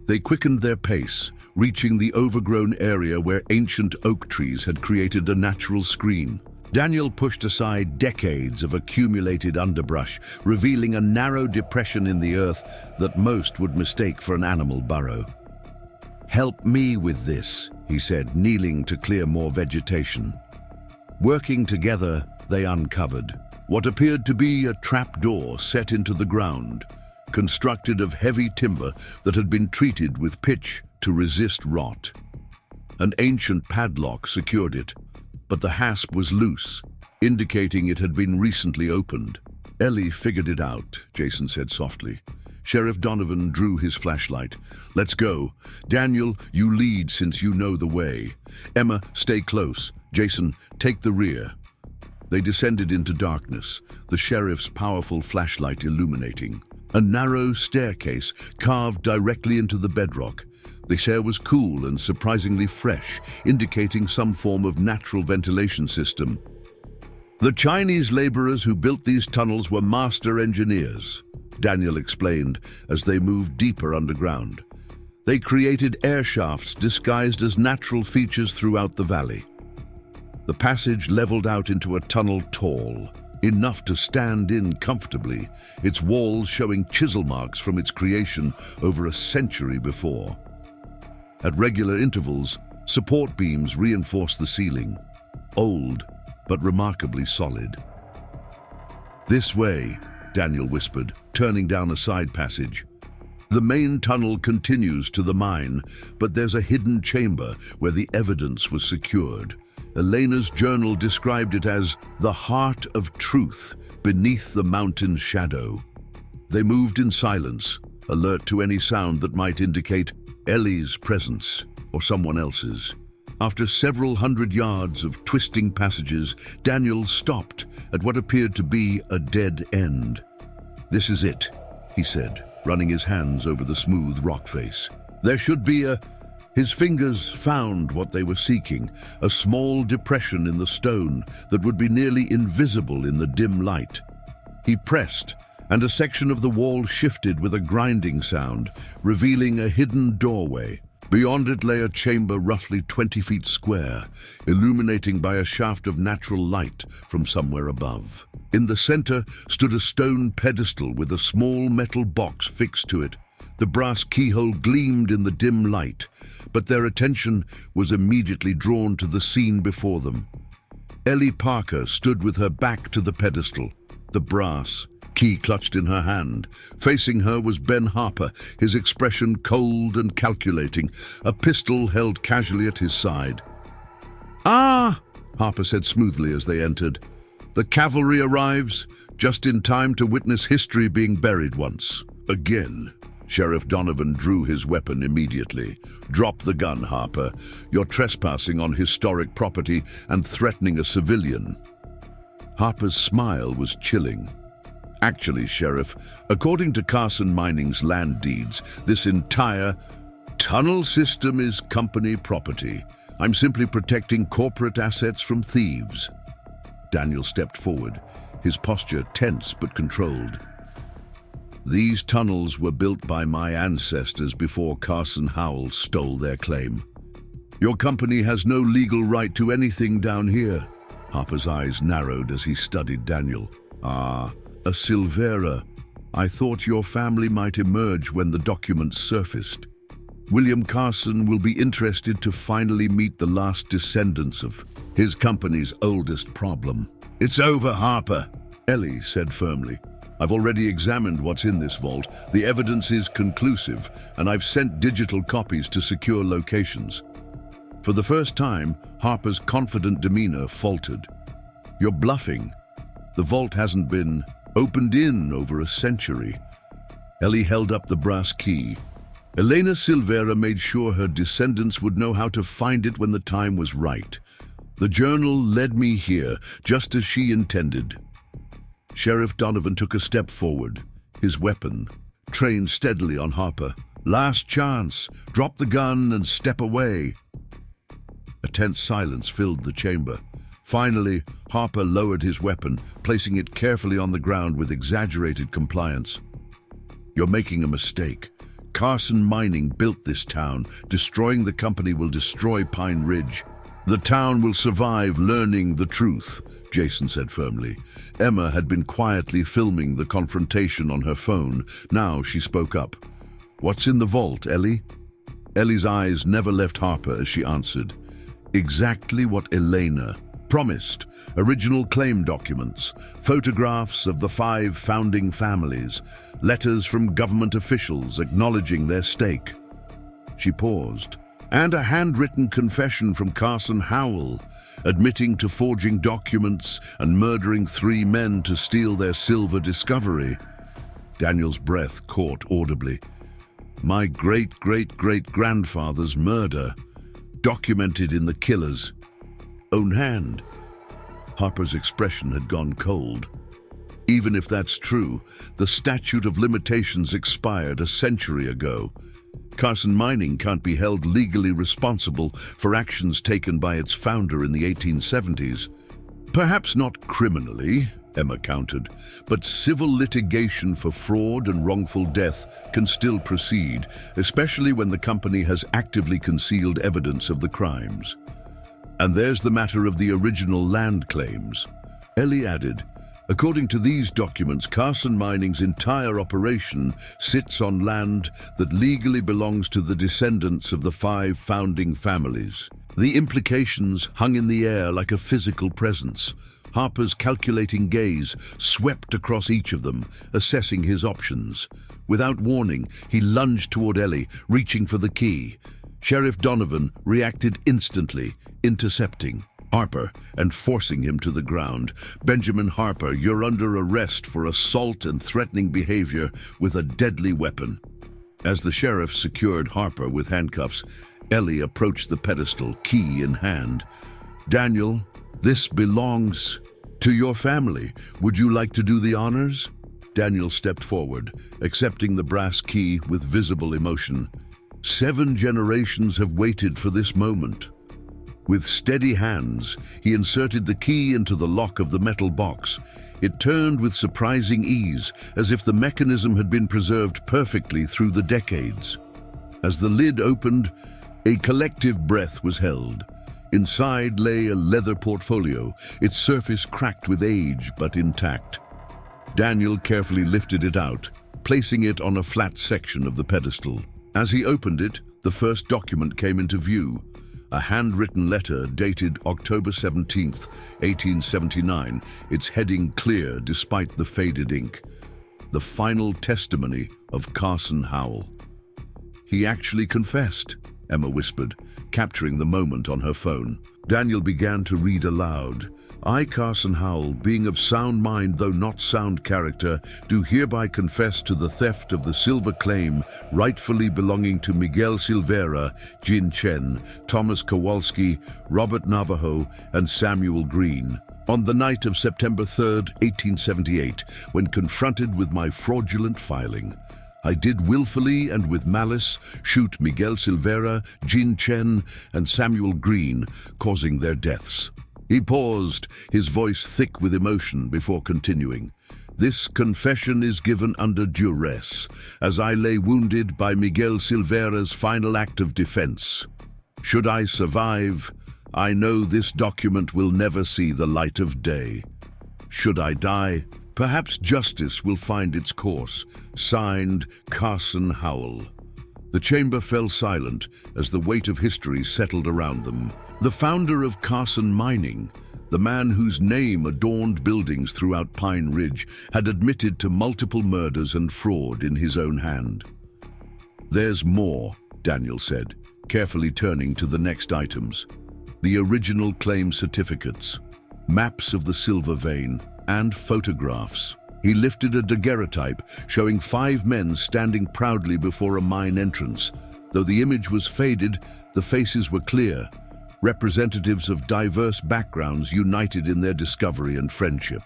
They quickened their pace, reaching the overgrown area where ancient oak trees had created a natural screen. Daniel pushed aside decades of accumulated underbrush, revealing a narrow depression in the earth that most would mistake for an animal burrow. "Help me with this," he said, kneeling to clear more vegetation. Working together, they uncovered what appeared to be a trapdoor set into the ground, constructed of heavy timber that had been treated with pitch to resist rot. An ancient padlock secured it, but the hasp was loose, indicating it had been recently opened. "Ellie figured it out," Jason said softly. Sheriff Donovan drew his flashlight. "Let's go. Daniel, you lead since you know the way. Emma, stay close. Jason, take the rear." They descended into darkness, the sheriff's powerful flashlight illuminating. A narrow staircase carved directly into the bedrock. The air was cool and surprisingly fresh, indicating some form of natural ventilation system. "The Chinese laborers who built these tunnels were master engineers," Daniel explained as they moved deeper underground. "They created air shafts disguised as natural features throughout the valley." The passage leveled out into a tunnel tall, enough to stand in comfortably, its walls showing chisel marks from its creation over a century before. At regular intervals, support beams reinforced the ceiling, old but remarkably solid. "This way," Daniel whispered, turning down a side passage. "The main tunnel continues to the mine, but there's a hidden chamber where the evidence was secured. Elena's journal described it as the heart of truth beneath the mountain's shadow." They moved in silence, alert to any sound that might indicate Ellie's presence or someone else's. After several hundred yards of twisting passages, Daniel stopped at what appeared to be a dead end. "This is it," he said, running his hands over the smooth rock face. "There should be a..." His fingers found what they were seeking, a small depression in the stone that would be nearly invisible in the dim light. He pressed, and a section of the wall shifted with a grinding sound, revealing a hidden doorway. Beyond it lay a chamber roughly 20 feet square, illuminating by a shaft of natural light from somewhere above. In the center stood a stone pedestal with a small metal box fixed to it. The brass keyhole gleamed in the dim light, but their attention was immediately drawn to the scene before them. Ellie Parker stood with her back to the pedestal, the brass key clutched in her hand. Facing her was Ben Harper, his expression cold and calculating, a pistol held casually at his side. "Ah!" Harper said smoothly as they entered. "The cavalry arrives, just in time to witness history being buried once again." Sheriff Donovan drew his weapon immediately. "Drop the gun, Harper. You're trespassing on historic property and threatening a civilian." Harper's smile was chilling. "Actually, Sheriff, according to Carson Mining's land deeds, this entire tunnel system is company property. I'm simply protecting corporate assets from thieves." Daniel stepped forward, his posture tense but controlled. "These tunnels were built by my ancestors before Carson Howell stole their claim. Your company has no legal right to anything down here." Harper's eyes narrowed as he studied Daniel. "Ah, a Silvera. I thought your family might emerge when the documents surfaced. William Carson will be interested to finally meet the last descendants of his company's oldest problem." "It's over, Harper," Ellie said firmly. "I've already examined what's in this vault. The evidence is conclusive, and I've sent digital copies to secure locations." For the first time, Harper's confident demeanor faltered. "You're bluffing. The vault hasn't been opened in over a century." Ellie held up the brass key. "Elena Silvera made sure her descendants would know how to find it when the time was right. The journal led me here, just as she intended." Sheriff Donovan took a step forward, his weapon trained steadily on Harper. "Last chance. Drop the gun and step away." A tense silence filled the chamber. Finally, Harper lowered his weapon, placing it carefully on the ground with exaggerated compliance. "You're making a mistake. Carson Mining built this town. Destroying the company will destroy Pine Ridge. The town will survive learning the truth," Jason said firmly. Emma had been quietly filming the confrontation on her phone. Now she spoke up. "What's in the vault, Ellie?" Ellie's eyes never left Harper as she answered. "Exactly what Elena promised. Original claim documents, photographs of the 5 founding families, letters from government officials acknowledging their stake." She paused. "And a handwritten confession from Carson Howell, admitting to forging documents and murdering 3 men to steal their silver discovery." Daniel's breath caught audibly. "My great-great-great-grandfather's murder, documented in the killer's own hand." Harper's expression had gone cold. "Even if that's true, the statute of limitations expired a century ago. Carson Mining can't be held legally responsible for actions taken by its founder in the 1870s. Perhaps not criminally," Emma countered, "but civil litigation for fraud and wrongful death can still proceed, especially when the company has actively concealed evidence of the crimes. And there's the matter of the original land claims." Ellie added, "According to these documents, Carson Mining's entire operation sits on land that legally belongs to the descendants of the 5 founding families. The implications hung in the air like a physical presence. Harper's calculating gaze swept across each of them, assessing his options. Without warning, he lunged toward Ellie, reaching for the key. Sheriff Donovan reacted instantly, intercepting Harper and forcing him to the ground. "Benjamin Harper, you're under arrest for assault and threatening behavior with a deadly weapon." As the sheriff secured Harper with handcuffs, Ellie approached the pedestal, key in hand. "Daniel, this belongs to your family. Would you like to do the honors?" Daniel stepped forward, accepting the brass key with visible emotion. 7 generations have waited for this moment. With steady hands, he inserted the key into the lock of the metal box. It turned with surprising ease, as if the mechanism had been preserved perfectly through the decades. As the lid opened, a collective breath was held. Inside lay a leather portfolio, its surface cracked with age but intact. Daniel carefully lifted it out, placing it on a flat section of the pedestal. As he opened it, the first document came into view. A handwritten letter dated October 17th, 1879, its heading clear despite the faded ink. The final testimony of Carson Howell. "He actually confessed," Emma whispered, capturing the moment on her phone. Daniel began to read aloud. "I, Carson Howell, being of sound mind though not sound character, do hereby confess to the theft of the silver claim rightfully belonging to Miguel Silvera, Jin Chen, Thomas Kowalski, Robert Navajo, and Samuel Green. On the night of September 3rd, 1878, when confronted with my fraudulent filing, I did willfully and with malice shoot Miguel Silvera, Jin Chen, and Samuel Green, causing their deaths." He paused, his voice thick with emotion, before continuing. "This confession is given under duress, as I lay wounded by Miguel Silvera's final act of defense. Should I survive, I know this document will never see the light of day. Should I die, perhaps justice will find its course. Signed, Carson Howell." The chamber fell silent as the weight of history settled around them. The founder of Carson Mining, the man whose name adorned buildings throughout Pine Ridge, had admitted to multiple murders and fraud in his own hand. "There's more," Daniel said, carefully turning to the next items. The original claim certificates, maps of the silver vein, and photographs. He lifted a daguerreotype showing 5 men standing proudly before a mine entrance. Though the image was faded, the faces were clear, representatives of diverse backgrounds united in their discovery and friendship.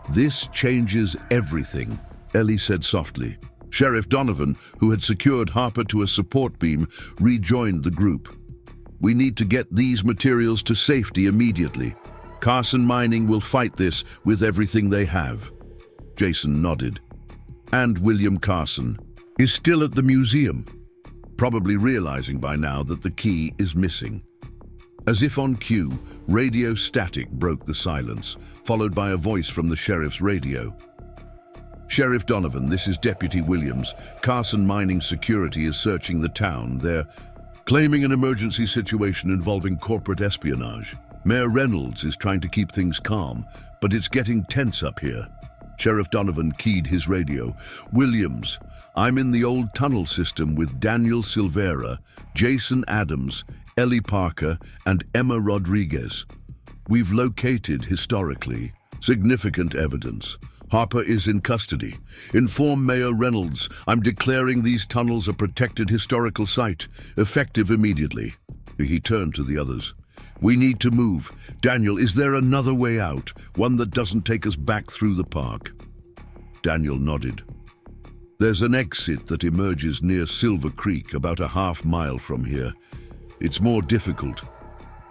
"This changes everything," Ellie said softly. Sheriff Donovan, who had secured Harper to a support beam, rejoined the group. "We need to get these materials to safety immediately. Carson Mining will fight this with everything they have." Jason nodded. "And William Carson is still at the museum, probably realizing by now that the key is missing." As if on cue, radio static broke the silence, followed by a voice from the sheriff's radio. "Sheriff Donovan, this is Deputy Williams. Carson Mining Security is searching the town. They're claiming an emergency situation involving corporate espionage. Mayor Reynolds is trying to keep things calm, but it's getting tense up here." Sheriff Donovan keyed his radio. "Williams, I'm in the old tunnel system with Daniel Silvera, Jason Adams, Ellie Parker, and Emma Rodriguez. We've located, historically, significant evidence. Harper is in custody. Inform Mayor Reynolds I'm declaring these tunnels a protected historical site, effective immediately." He turned to the others. "We need to move. Daniel, is there another way out, one that doesn't take us back through the park?" Daniel nodded. "There's an exit that emerges near Silver Creek, about a half-mile from here. It's more difficult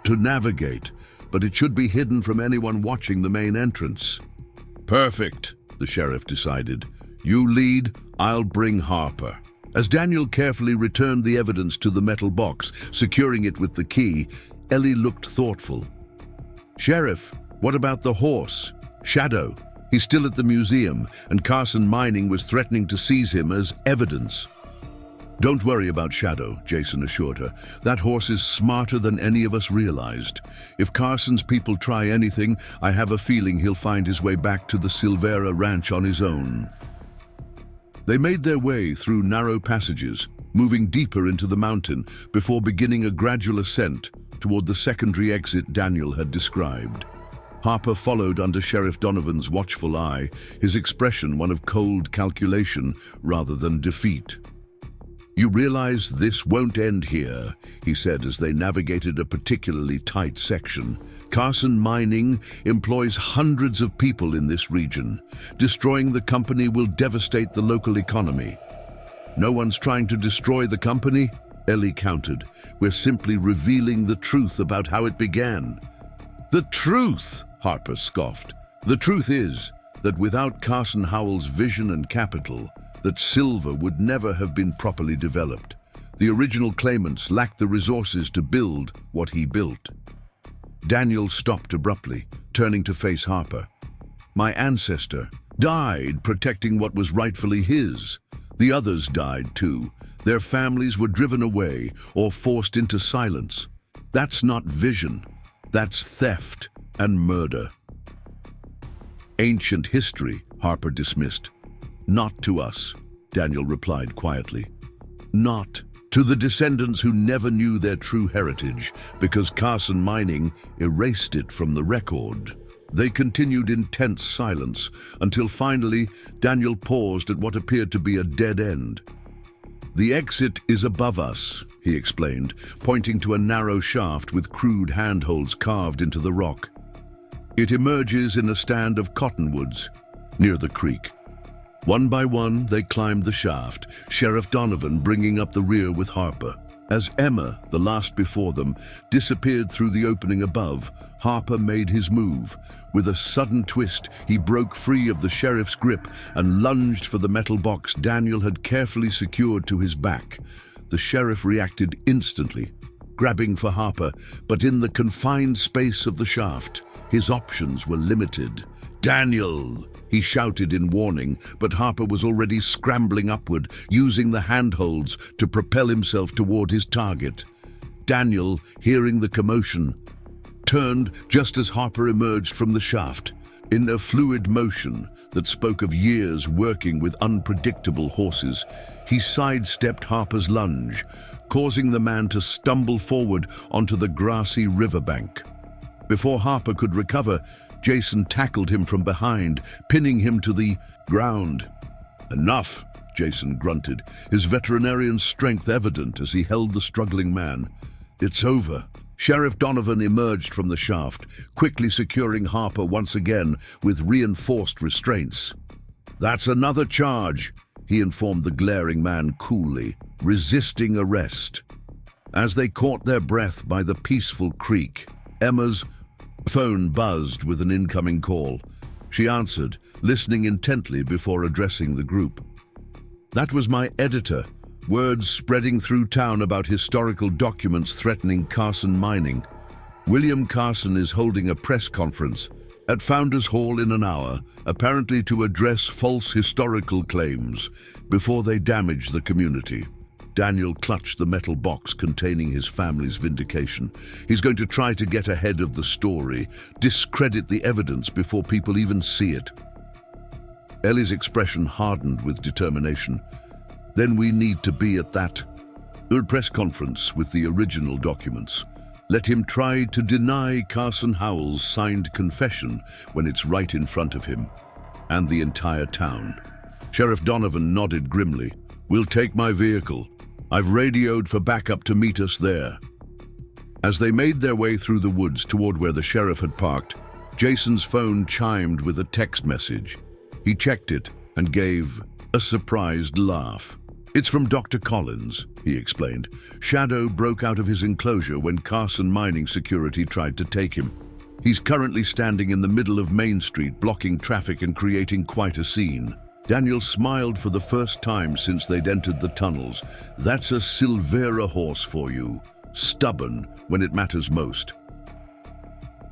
to navigate, but it should be hidden from anyone watching the main entrance." "Perfect," the sheriff decided. "You lead, I'll bring Harper." As Daniel carefully returned the evidence to the metal box, securing it with the key, Ellie looked thoughtful. "Sheriff, what about the horse? Shadow. He's still at the museum, and Carson Mining was threatening to seize him as evidence." "Don't worry about Shadow," Jason assured her. "That horse is smarter than any of us realized. If Carson's people try anything, I have a feeling he'll find his way back to the Silvera ranch on his own." They made their way through narrow passages, moving deeper into the mountain before beginning a gradual ascent toward the secondary exit Daniel had described. Harper followed under Sheriff Donovan's watchful eye, his expression one of cold calculation rather than defeat. "You realize this won't end here," he said as they navigated a particularly tight section. "Carson Mining employs hundreds of people in this region. Destroying the company will devastate the local economy." "No one's trying to destroy the company," Ellie countered. "We're simply revealing the truth about how it began." "The truth?" Harper scoffed. "The truth is that without Carson Howell's vision and capital, that silver would never have been properly developed. The original claimants lacked the resources to build what he built." Daniel stopped abruptly, turning to face Harper. "My ancestor died protecting what was rightfully his. The others died too. Their families were driven away or forced into silence. That's not vision. That's theft and murder." "Ancient history," Harper dismissed. "Not to us," Daniel replied quietly. "Not to the descendants who never knew their true heritage because Carson Mining erased it from the record." They continued in tense silence until finally Daniel paused at what appeared to be a dead end. "The exit is above us," he explained, pointing to a narrow shaft with crude handholds carved into the rock. "It emerges in a stand of cottonwoods near the creek." One by one, they climbed the shaft, Sheriff Donovan bringing up the rear with Harper. As Emma, the last before them, disappeared through the opening above, Harper made his move. With a sudden twist, he broke free of the sheriff's grip and lunged for the metal box Daniel had carefully secured to his back. The sheriff reacted instantly, grabbing for Harper, but in the confined space of the shaft, his options were limited. "Daniel!" he shouted in warning, but Harper was already scrambling upward, using the handholds to propel himself toward his target. Daniel, hearing the commotion, turned just as Harper emerged from the shaft. In a fluid motion that spoke of years working with unpredictable horses, he sidestepped Harper's lunge, causing the man to stumble forward onto the grassy riverbank. Before Harper could recover, Jason tackled him from behind, pinning him to the ground. "Enough," Jason grunted, his veterinarian strength evident as he held the struggling man. "It's over." Sheriff Donovan emerged from the shaft, quickly securing Harper once again with reinforced restraints. "That's another charge," he informed the glaring man coolly, resisting arrest. As they caught their breath by the peaceful creek, Emma's phone buzzed with an incoming call. She answered, listening intently before addressing the group. "That was my editor. Words spreading through town about historical documents threatening Carson Mining. William Carson is holding a press conference at Founders Hall in an hour, apparently to address false historical claims before they damage the community." Daniel clutched the metal box containing his family's vindication. He's going to try to get ahead of the story, discredit the evidence before people even see it. Ellie's expression hardened with determination. "Then we need to be at that press conference with the original documents. Let him try to deny Carson Howell's signed confession when it's right in front of him and the entire town." Sheriff Donovan nodded grimly. "We'll take my vehicle. I've radioed for backup to meet us there." As they made their way through the woods toward where the sheriff had parked, Jason's phone chimed with a text message. He checked it and gave a surprised laugh. "It's from Dr. Collins," he explained. "Shadow broke out of his enclosure when Carson Mining security tried to take him. He's currently standing in the middle of Main Street, blocking traffic and creating quite a scene." Daniel smiled for the first time since they'd entered the tunnels. "That's a Silvera horse for you. Stubborn when it matters most."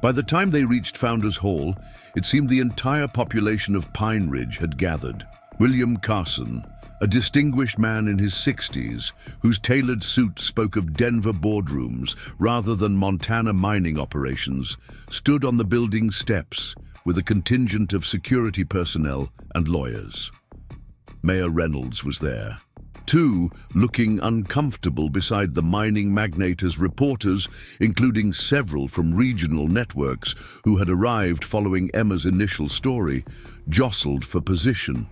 By the time they reached Founders Hall, it seemed the entire population of Pine Ridge had gathered. William Carson, a distinguished man in his 60s whose tailored suit spoke of Denver boardrooms rather than Montana mining operations, stood on the building's steps with a contingent of security personnel and lawyers. Mayor Reynolds was there, too, looking uncomfortable beside the mining magnate as reporters, including several from regional networks who had arrived following Emma's initial story, jostled for position.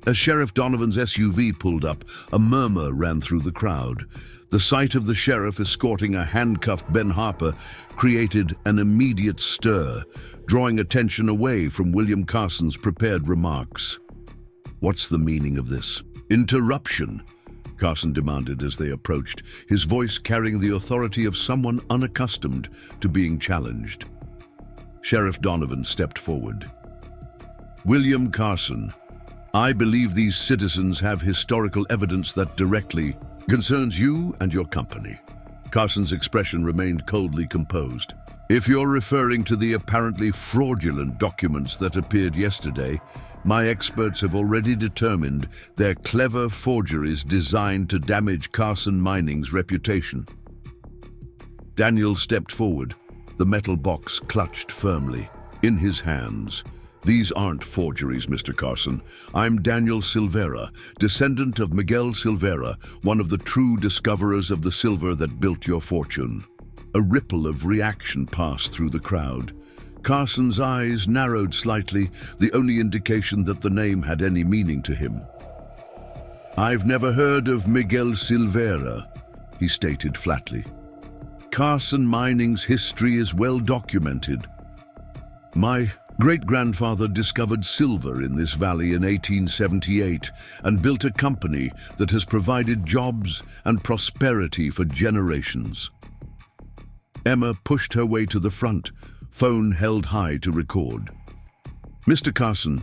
As Sheriff Donovan's SUV pulled up, a murmur ran through the crowd. The sight of the sheriff escorting a handcuffed Ben Harper created an immediate stir, drawing attention away from William Carson's prepared remarks. "What's the meaning of this interruption?" Carson demanded as they approached, his voice carrying the authority of someone unaccustomed to being challenged. Sheriff Donovan stepped forward. "William Carson, I believe these citizens have historical evidence that directly concerns you and your company." Carson's expression remained coldly composed. "If you're referring to the apparently fraudulent documents that appeared yesterday, my experts have already determined they're clever forgeries designed to damage Carson Mining's reputation." Daniel stepped forward, the metal box clutched firmly in his hands. "These aren't forgeries, Mr. Carson. I'm Daniel Silvera, descendant of Miguel Silvera, one of the true discoverers of the silver that built your fortune." A ripple of reaction passed through the crowd. Carson's eyes narrowed slightly, the only indication that the name had any meaning to him. "I've never heard of Miguel Silvera," he stated flatly. "Carson Mining's history is well documented. My great-grandfather discovered silver in this valley in 1878 and built a company that has provided jobs and prosperity for generations." Emma pushed her way to the front, phone held high to record. "Mr. Carson,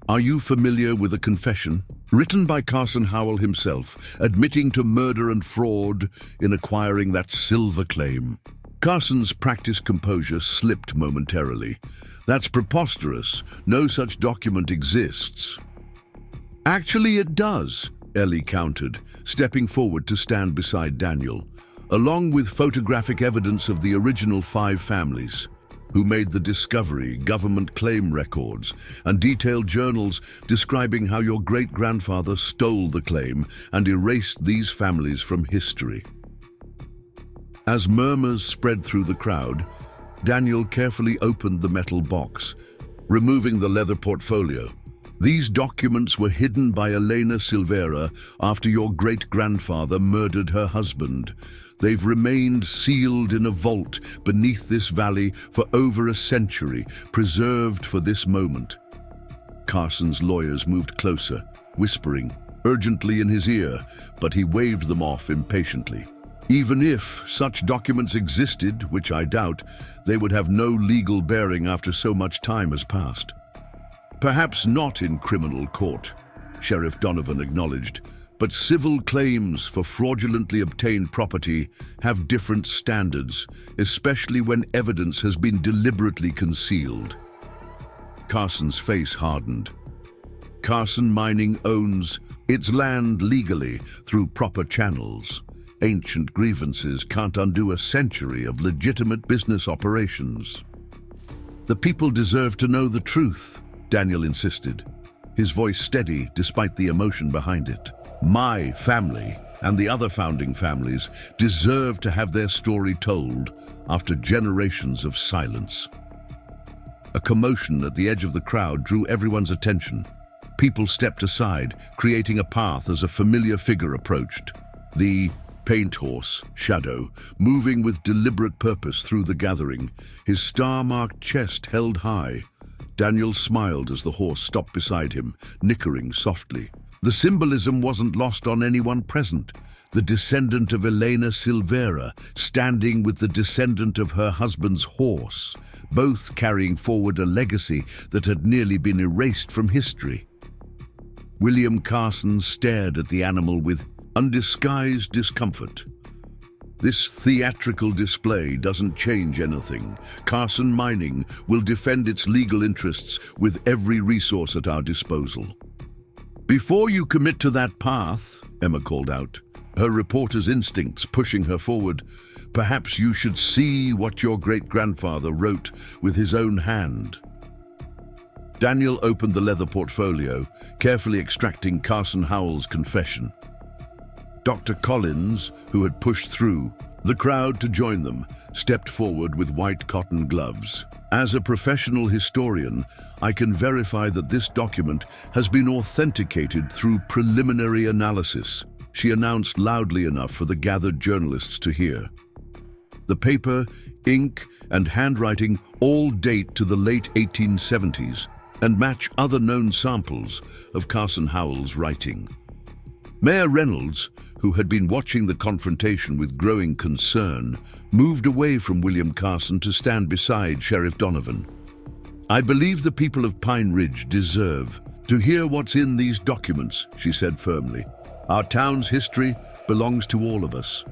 are you familiar with a confession written by Carson Howell himself, admitting to murder and fraud in acquiring that silver claim?" Carson's practiced composure slipped momentarily. "That's preposterous. No such document exists." "Actually, it does," Ellie countered, stepping forward to stand beside Daniel, along with photographic evidence of the original 5 families who made the discovery, government claim records, and detailed journals describing how your great-grandfather stole the claim and erased these families from history. As murmurs spread through the crowd, Daniel carefully opened the metal box, removing the leather portfolio. "These documents were hidden by Elena Silvera after your great-grandfather murdered her husband. They've remained sealed in a vault beneath this valley for over a century, preserved for this moment." Carson's lawyers moved closer, whispering urgently in his ear, but he waved them off impatiently. "Even if such documents existed, which I doubt, they would have no legal bearing after so much time has passed." "Perhaps not in criminal court," Sheriff Donovan acknowledged, "but civil claims for fraudulently obtained property have different standards, especially when evidence has been deliberately concealed." Carson's face hardened. "Carson Mining owns its land legally through proper channels. Ancient grievances can't undo a century of legitimate business operations." "The people deserve to know the truth," Daniel insisted, his voice steady despite the emotion behind it. "My family and the other founding families deserve to have their story told after generations of silence." A commotion at the edge of the crowd drew everyone's attention. People stepped aside, creating a path as a familiar figure approached. The paint horse, Shadow, moving with deliberate purpose through the gathering, his star-marked chest held high. Daniel smiled as the horse stopped beside him, nickering softly. The symbolism wasn't lost on anyone present. The descendant of Elena Silvera, standing with the descendant of her husband's horse, both carrying forward a legacy that had nearly been erased from history. William Carson stared at the animal with undisguised discomfort. "This theatrical display doesn't change anything. Carson Mining will defend its legal interests with every resource at our disposal." "Before you commit to that path," Emma called out, her reporter's instincts pushing her forward, "perhaps you should see what your great-grandfather wrote with his own hand." Daniel opened the leather portfolio, carefully extracting Carson Howell's confession. Dr. Collins, who had pushed through the crowd to join them, stepped forward with white cotton gloves. "As a professional historian, I can verify that this document has been authenticated through preliminary analysis," she announced loudly enough for the gathered journalists to hear. The paper, ink, and handwriting all date to the late 1870s and match other known samples of Carson Howell's writing. Mayor Reynolds, who had been watching the confrontation with growing concern, moved away from William Carson to stand beside Sheriff Donovan. "I believe the people of Pine Ridge deserve to hear what's in these documents," she said firmly. "Our town's history belongs to all of us."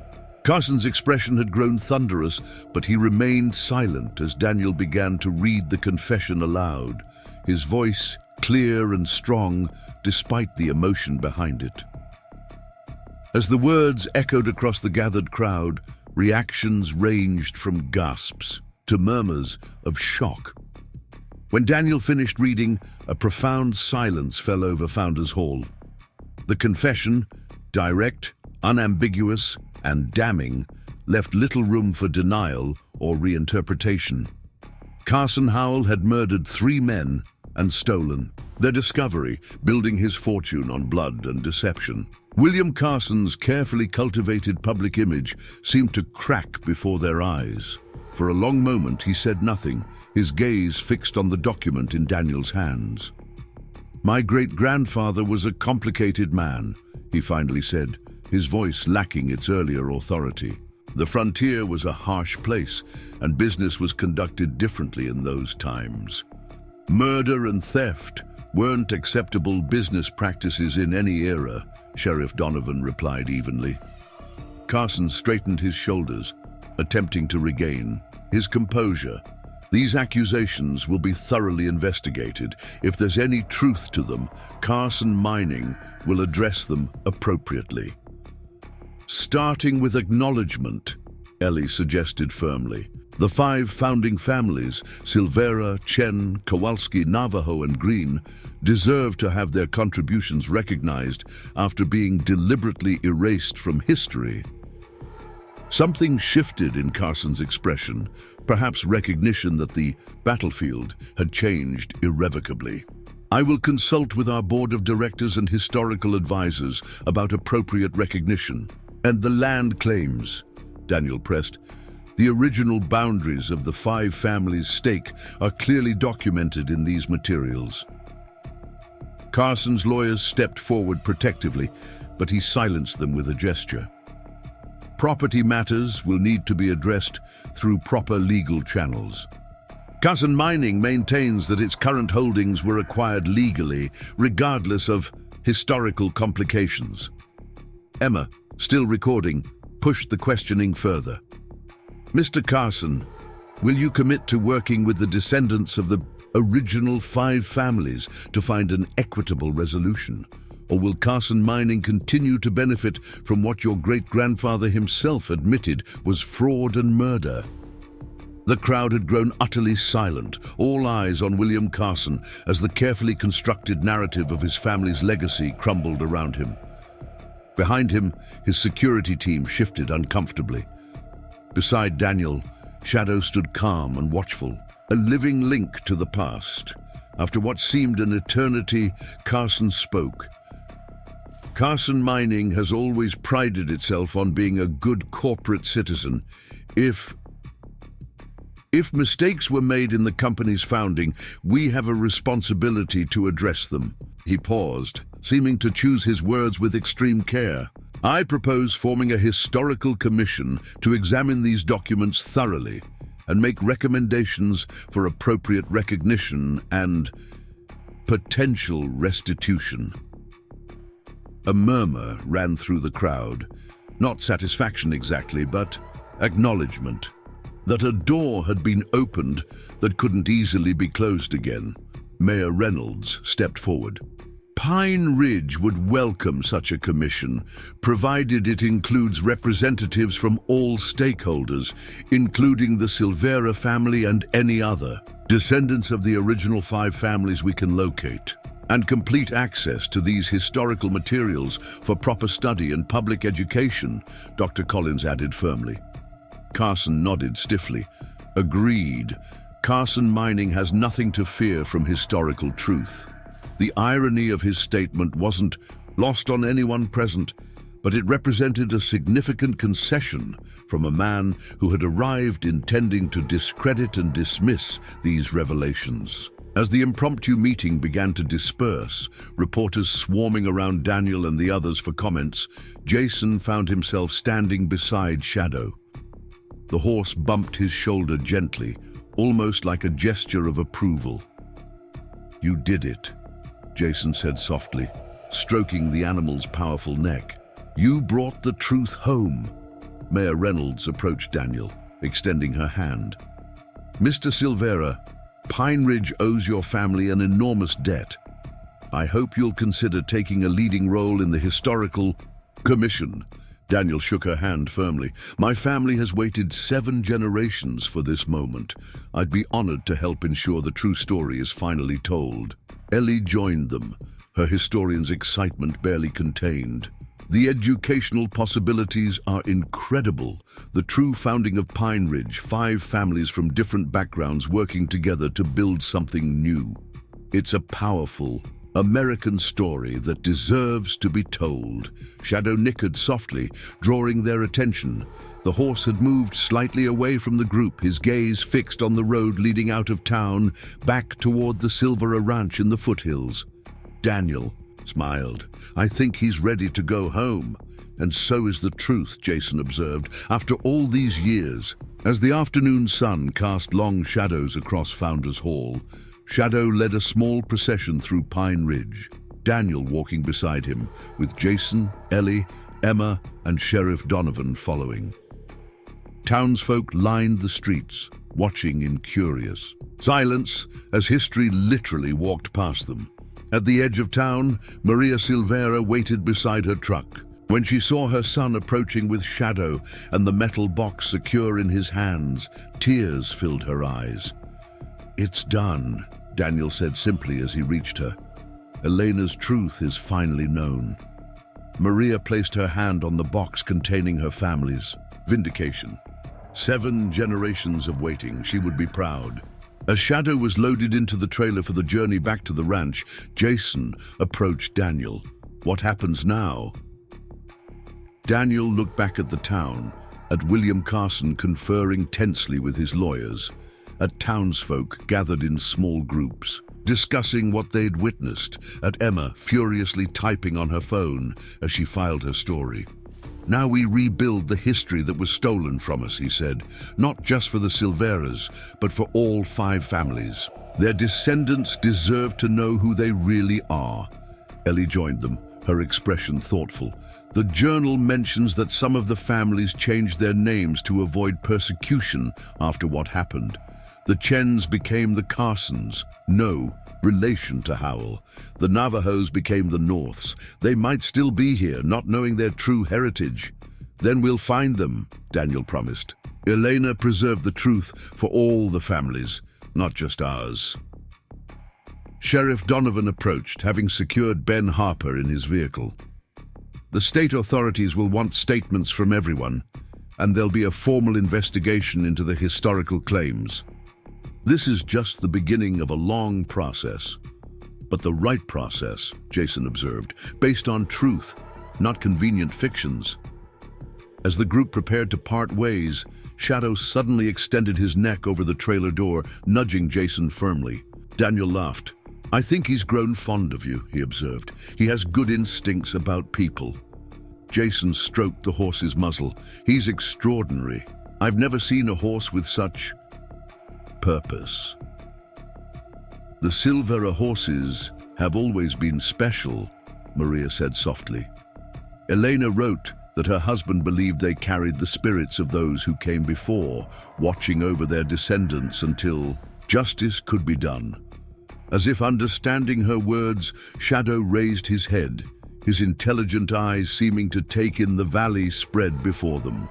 Carson's expression had grown thunderous, but he remained silent as Daniel began to read the confession aloud, his voice clear and strong despite the emotion behind it. As the words echoed across the gathered crowd, reactions ranged from gasps to murmurs of shock. When Daniel finished reading, a profound silence fell over Founders Hall. The confession, direct, unambiguous, and damning, left little room for denial or reinterpretation. Carson Howell had murdered 3 men and stolen, their discovery building his fortune on blood and deception. William Carson's carefully cultivated public image seemed to crack before their eyes. For a long moment he said nothing, his gaze fixed on the document in Daniel's hands. "My great-grandfather was a complicated man," he finally said, his voice lacking its earlier authority. "The frontier was a harsh place, and business was conducted differently in those times. Murder and theft weren't acceptable business practices in any era," Sheriff Donovan replied evenly. Carson straightened his shoulders, attempting to regain his composure. "These accusations will be thoroughly investigated. If there's any truth to them, Carson Mining will address them appropriately." "Starting with acknowledgement," Ellie suggested firmly. "The 5 founding families, Silvera, Chen, Kowalski, Navajo, and Green, deserve to have their contributions recognized after being deliberately erased from history." Something shifted in Carson's expression, perhaps recognition that the battlefield had changed irrevocably. "I will consult with our board of directors and historical advisors about appropriate recognition." "And the land claims," Daniel pressed. "The original boundaries of the 5 families' stake are clearly documented in these materials." Carson's lawyers stepped forward protectively, but he silenced them with a gesture. "Property matters will need to be addressed through proper legal channels. Carson Mining maintains that its current holdings were acquired legally, regardless of historical complications." Emma, still recording, pushed the questioning further. "Mr. Carson, will you commit to working with the descendants of the original 5 families to find an equitable resolution? Or will Carson Mining continue to benefit from what your great-grandfather himself admitted was fraud and murder?" The crowd had grown utterly silent, all eyes on William Carson as the carefully constructed narrative of his family's legacy crumbled around him. Behind him, his security team shifted uncomfortably. Beside Daniel, Shadow stood calm and watchful, a living link to the past. After what seemed an eternity, Carson spoke. "Carson Mining has always prided itself on being a good corporate citizen. If mistakes were made in the company's founding, we have a responsibility to address them." He paused, seeming to choose his words with extreme care. "I propose forming a historical commission to examine these documents thoroughly and make recommendations for appropriate recognition and potential restitution." A murmur ran through the crowd, not satisfaction exactly, but acknowledgement that a door had been opened that couldn't easily be closed again. Mayor Reynolds stepped forward. Pine Ridge would welcome such a commission, provided it includes representatives from all stakeholders, including the Silvera family and any other descendants of the original 5 families we can locate, and complete access to these historical materials for proper study and public education, Dr. Collins added firmly. Carson nodded stiffly. Agreed. Carson Mining has nothing to fear from historical truth. The irony of his statement wasn't lost on anyone present, but it represented a significant concession from a man who had arrived intending to discredit and dismiss these revelations. As the impromptu meeting began to disperse, reporters swarming around Daniel and the others for comments, Jason found himself standing beside Shadow. The horse bumped his shoulder gently, almost like a gesture of approval. "You did it," Jason said softly, stroking the animal's powerful neck. "You brought the truth home." Mayor Reynolds approached Daniel, extending her hand. "Mr. Silvera, Pine Ridge owes your family an enormous debt. I hope you'll consider taking a leading role in the historical commission." Daniel shook her hand firmly. "My family has waited 7 generations for this moment. I'd be honored to help ensure the true story is finally told." Ellie joined them, her historian's excitement barely contained. "The educational possibilities are incredible. The true founding of Pine Ridge, 5 families from different backgrounds working together to build something new. It's a powerful, American story that deserves to be told." Shadow nickered softly, drawing their attention. The horse had moved slightly away from the group, his gaze fixed on the road leading out of town, back toward the Silvera Ranch in the foothills. Daniel smiled. "I think he's ready to go home." "And so is the truth," Jason observed, "after all these years." As the afternoon sun cast long shadows across Founders Hall, Shadow led a small procession through Pine Ridge, Daniel walking beside him, with Jason, Ellie, Emma, and Sheriff Donovan following. Townsfolk lined the streets, watching in curious silence as history literally walked past them. At the edge of town, Maria Silvera waited beside her truck. When she saw her son approaching with Shadow and the metal box secure in his hands, tears filled her eyes. "It's done," Daniel said simply as he reached her. "Elena's truth is finally known." Maria placed her hand on the box containing her family's vindication. 7 generations of waiting, she would be proud. As Shadow was loaded into the trailer for the journey back to the ranch, Jason approached Daniel. "What happens now?" Daniel looked back at the town, at William Carson conferring tensely with his lawyers, at townsfolk gathered in small groups, discussing what they'd witnessed, at Emma furiously typing on her phone as she filed her story. "Now we rebuild the history that was stolen from us," he said, "not just for the Silveras, but for all 5 families. Their descendants deserve to know who they really are." Ellie joined them, her expression thoughtful. "The journal mentions that some of the families changed their names to avoid persecution after what happened. The Chens became the Carsons, no relation to Howell. The Navajos became the Norths. They might still be here, not knowing their true heritage. Then we'll find them," Daniel promised. "Elena preserved the truth for all the families, not just ours." Sheriff Donovan approached, having secured Ben Harper in his vehicle. "The state authorities will want statements from everyone, and there'll be a formal investigation into the historical claims. This is just the beginning of a long process, but the right process," Jason observed, "based on truth, not convenient fictions." As the group prepared to part ways, Shadow suddenly extended his neck over the trailer door, nudging Jason firmly. Daniel laughed. "I think he's grown fond of you," he observed. "He has good instincts about people." Jason stroked the horse's muzzle. "He's extraordinary. I've never seen a horse with such purpose." "The Silvera horses have always been special," Maria said softly. "Elena wrote that her husband believed they carried the spirits of those who came before, watching over their descendants until justice could be done. As if understanding her words, Shadow raised his head, his intelligent eyes seeming to take in the valley spread before them.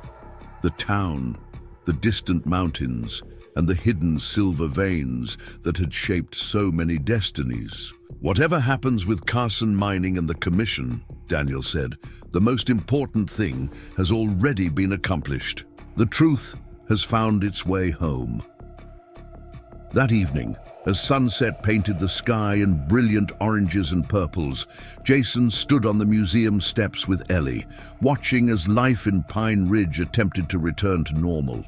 The town, the distant mountains, and the hidden silver veins that had shaped so many destinies. "Whatever happens with Carson Mining and the Commission," Daniel said, "the most important thing has already been accomplished. The truth has found its way home." That evening, as sunset painted the sky in brilliant oranges and purples, Jason stood on the museum steps with Ellie, watching as life in Pine Ridge attempted to return to normal.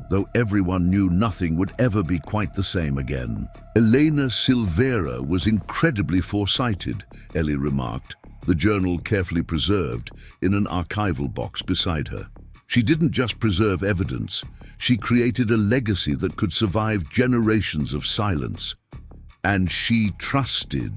Though everyone knew nothing would ever be quite the same again. "Elena Silvera was incredibly foresighted," Ellie remarked, the journal carefully preserved in an archival box beside her. "She didn't just preserve evidence, she created a legacy that could survive generations of silence. And she trusted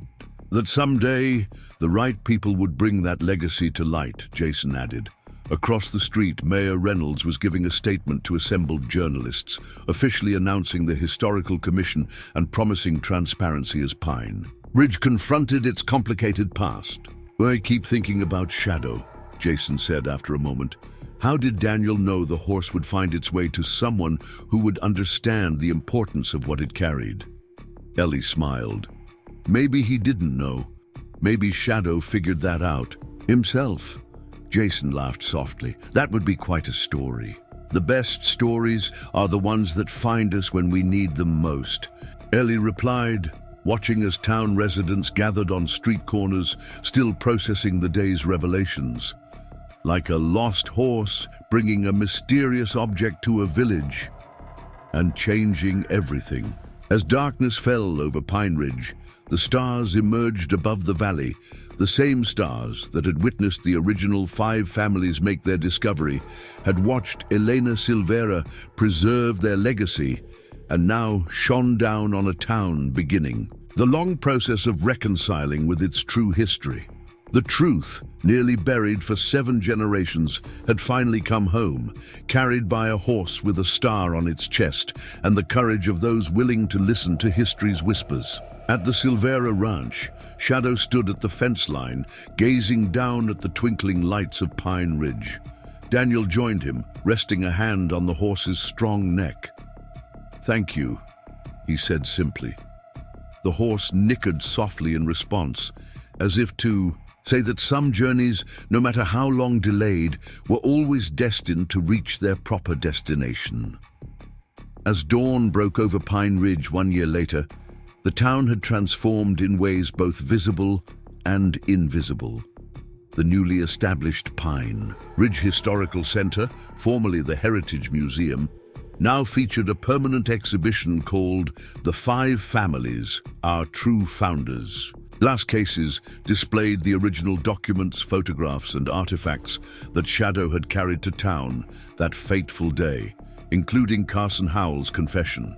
that someday the right people would bring that legacy to light," Jason added. Across the street, Mayor Reynolds was giving a statement to assembled journalists, officially announcing the Historical Commission and promising transparency as Pine Ridge confronted its complicated past. "I keep thinking about Shadow," Jason said after a moment. "How did Daniel know the horse would find its way to someone who would understand the importance of what it carried?" Ellie smiled. "Maybe he didn't know. Maybe Shadow figured that out himself." Jason laughed softly. "That would be quite a story. The best stories are the ones that find us when we need them most," Ellie replied, watching as town residents gathered on street corners, still processing the day's revelations. Like a lost horse bringing a mysterious object to a village and changing everything. As darkness fell over Pine Ridge, the stars emerged above the valley. The same stars that had witnessed the original 5 families make their discovery, had watched Elena Silvera preserve their legacy, and now shone down on a town beginning the long process of reconciling with its true history. The truth, nearly buried for 7 generations, had finally come home, carried by a horse with a star on its chest and the courage of those willing to listen to history's whispers. At the Silvera Ranch, Shadow stood at the fence line, gazing down at the twinkling lights of Pine Ridge. Daniel joined him, resting a hand on the horse's strong neck. "Thank you," he said simply. The horse nickered softly in response, as if to say that some journeys, no matter how long delayed, were always destined to reach their proper destination. As dawn broke over Pine Ridge 1 year later, the town had transformed in ways both visible and invisible. The newly established Pine Ridge Historical Center, formerly the Heritage Museum, now featured a permanent exhibition called The 5 Families, Our True Founders. Glass cases displayed the original documents, photographs, and artifacts that Shadow had carried to town that fateful day, including Carson Howell's confession.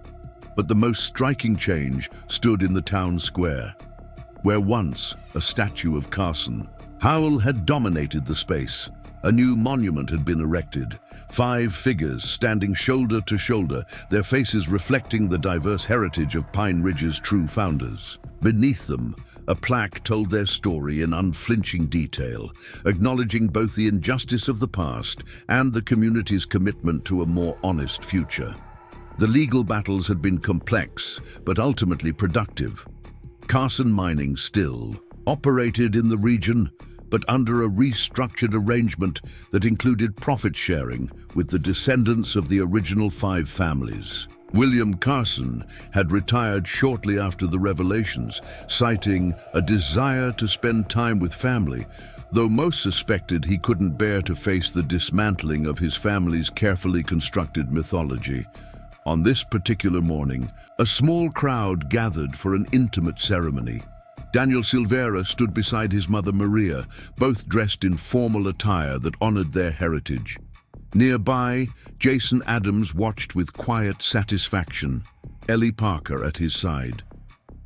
But the most striking change stood in the town square, where once a statue of Carson Howell had dominated the space. A new monument had been erected, 5 figures standing shoulder to shoulder, their faces reflecting the diverse heritage of Pine Ridge's true founders. Beneath them, a plaque told their story in unflinching detail, acknowledging both the injustice of the past and the community's commitment to a more honest future. The legal battles had been complex, but ultimately productive. Carson Mining still operated in the region, but under a restructured arrangement that included profit sharing with the descendants of the original 5 families. William Carson had retired shortly after the revelations, citing a desire to spend time with family, though most suspected he couldn't bear to face the dismantling of his family's carefully constructed mythology. On this particular morning, a small crowd gathered for an intimate ceremony. Daniel Silvera stood beside his mother Maria, both dressed in formal attire that honored their heritage. Nearby, Jason Adams watched with quiet satisfaction, Ellie Parker at his side.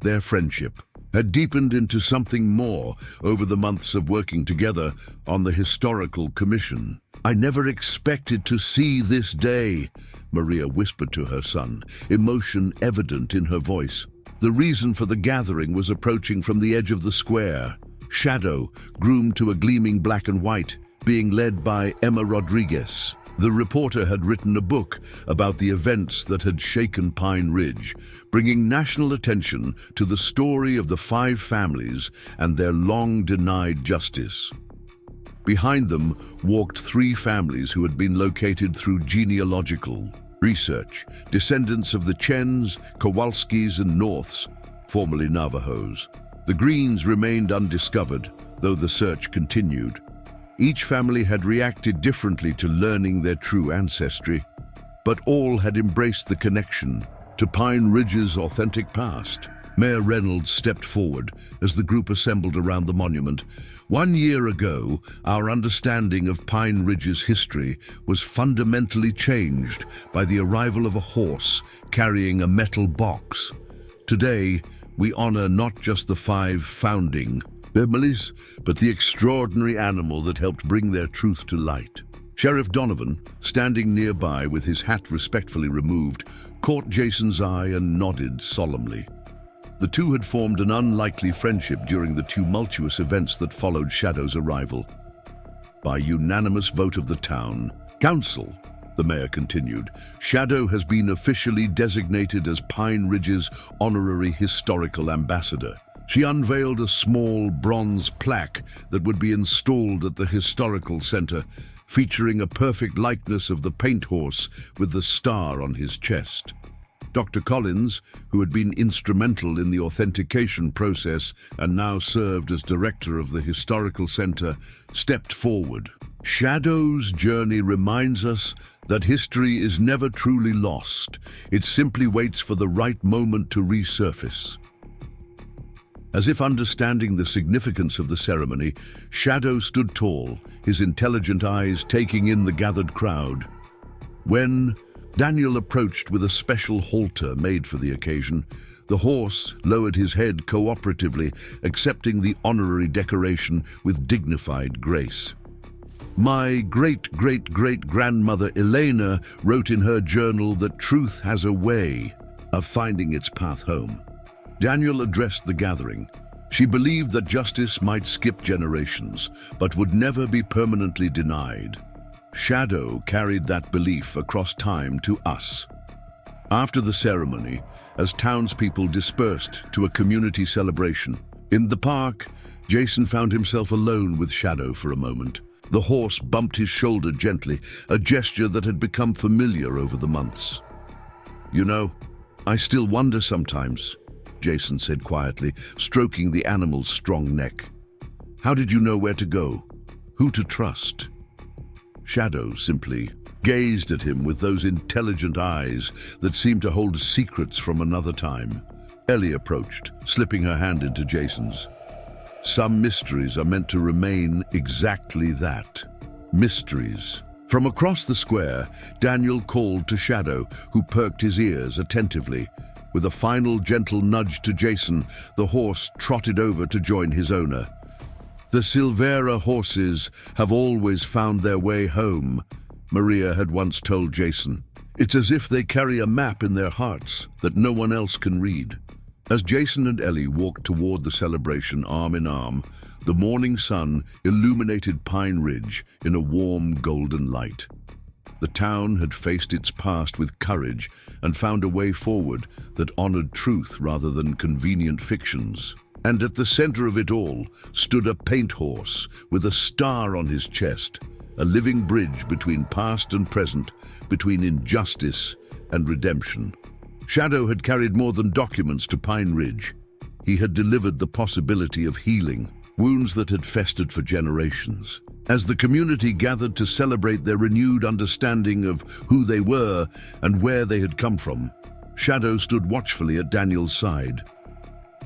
Their friendship had deepened into something more over the months of working together on the Historical Commission. "I never expected to see this day," Maria whispered to her son, emotion evident in her voice. The reason for the gathering was approaching from the edge of the square. Shadow, groomed to a gleaming black and white, being led by Emma Rodriguez. The reporter had written a book about the events that had shaken Pine Ridge, bringing national attention to the story of the 5 families and their long-denied justice. Behind them walked 3 families who had been located through genealogical research, descendants of the Chens, Kowalskis and Norths, formerly Navajos. The Greens remained undiscovered, though the search continued. Each family had reacted differently to learning their true ancestry, but all had embraced the connection to Pine Ridge's authentic past. Mayor Reynolds stepped forward as the group assembled around the monument. 1 year ago, our understanding of Pine Ridge's history was fundamentally changed by the arrival of a horse carrying a metal box. Today, we honor not just the 5 founding families, but the extraordinary animal that helped bring their truth to light. Sheriff Donovan, standing nearby with his hat respectfully removed, caught Jason's eye and nodded solemnly. The two had formed an unlikely friendship during the tumultuous events that followed Shadow's arrival. By unanimous vote of the town council, the mayor continued, Shadow has been officially designated as Pine Ridge's honorary historical ambassador. She unveiled a small bronze plaque that would be installed at the historical center, featuring a perfect likeness of the paint horse with the star on his chest. Dr. Collins, who had been instrumental in the authentication process and now served as director of the historical center, stepped forward. Shadow's journey reminds us that history is never truly lost. It simply waits for the right moment to resurface. As if understanding the significance of the ceremony, Shadow stood tall, his intelligent eyes taking in the gathered crowd. When Daniel approached with a special halter made for the occasion, the horse lowered his head cooperatively, accepting the honorary decoration with dignified grace. My great-great-great-grandmother Elena wrote in her journal that truth has a way of finding its path home. Daniel addressed the gathering. She believed that justice might skip generations, but would never be permanently denied. Shadow carried that belief across time to us. After the ceremony, as townspeople dispersed to a community celebration, in the park, Jason found himself alone with Shadow for a moment. The horse bumped his shoulder gently, a gesture that had become familiar over the months. You know, I still wonder sometimes, Jason said quietly, stroking the animal's strong neck. How did you know where to go? Who to trust? Shadow simply gazed at him with those intelligent eyes that seemed to hold secrets from another time. Ellie approached, slipping her hand into Jason's. Some mysteries are meant to remain exactly that, mysteries. From across the square, Daniel called to Shadow, who perked his ears attentively. With a final gentle nudge to Jason, the horse trotted over to join his owner. The Silvera horses have always found their way home, Maria had once told Jason. It's as if they carry a map in their hearts that no one else can read. As Jason and Ellie walked toward the celebration arm in arm, the morning sun illuminated Pine Ridge in a warm golden light. The town had faced its past with courage and found a way forward that honored truth rather than convenient fictions. And at the center of it all stood a paint horse with a star on his chest, a living bridge between past and present, between injustice and redemption. Shadow had carried more than documents to Pine Ridge. He had delivered the possibility of healing, wounds that had festered for generations. As the community gathered to celebrate their renewed understanding of who they were and where they had come from, Shadow stood watchfully at Daniel's side.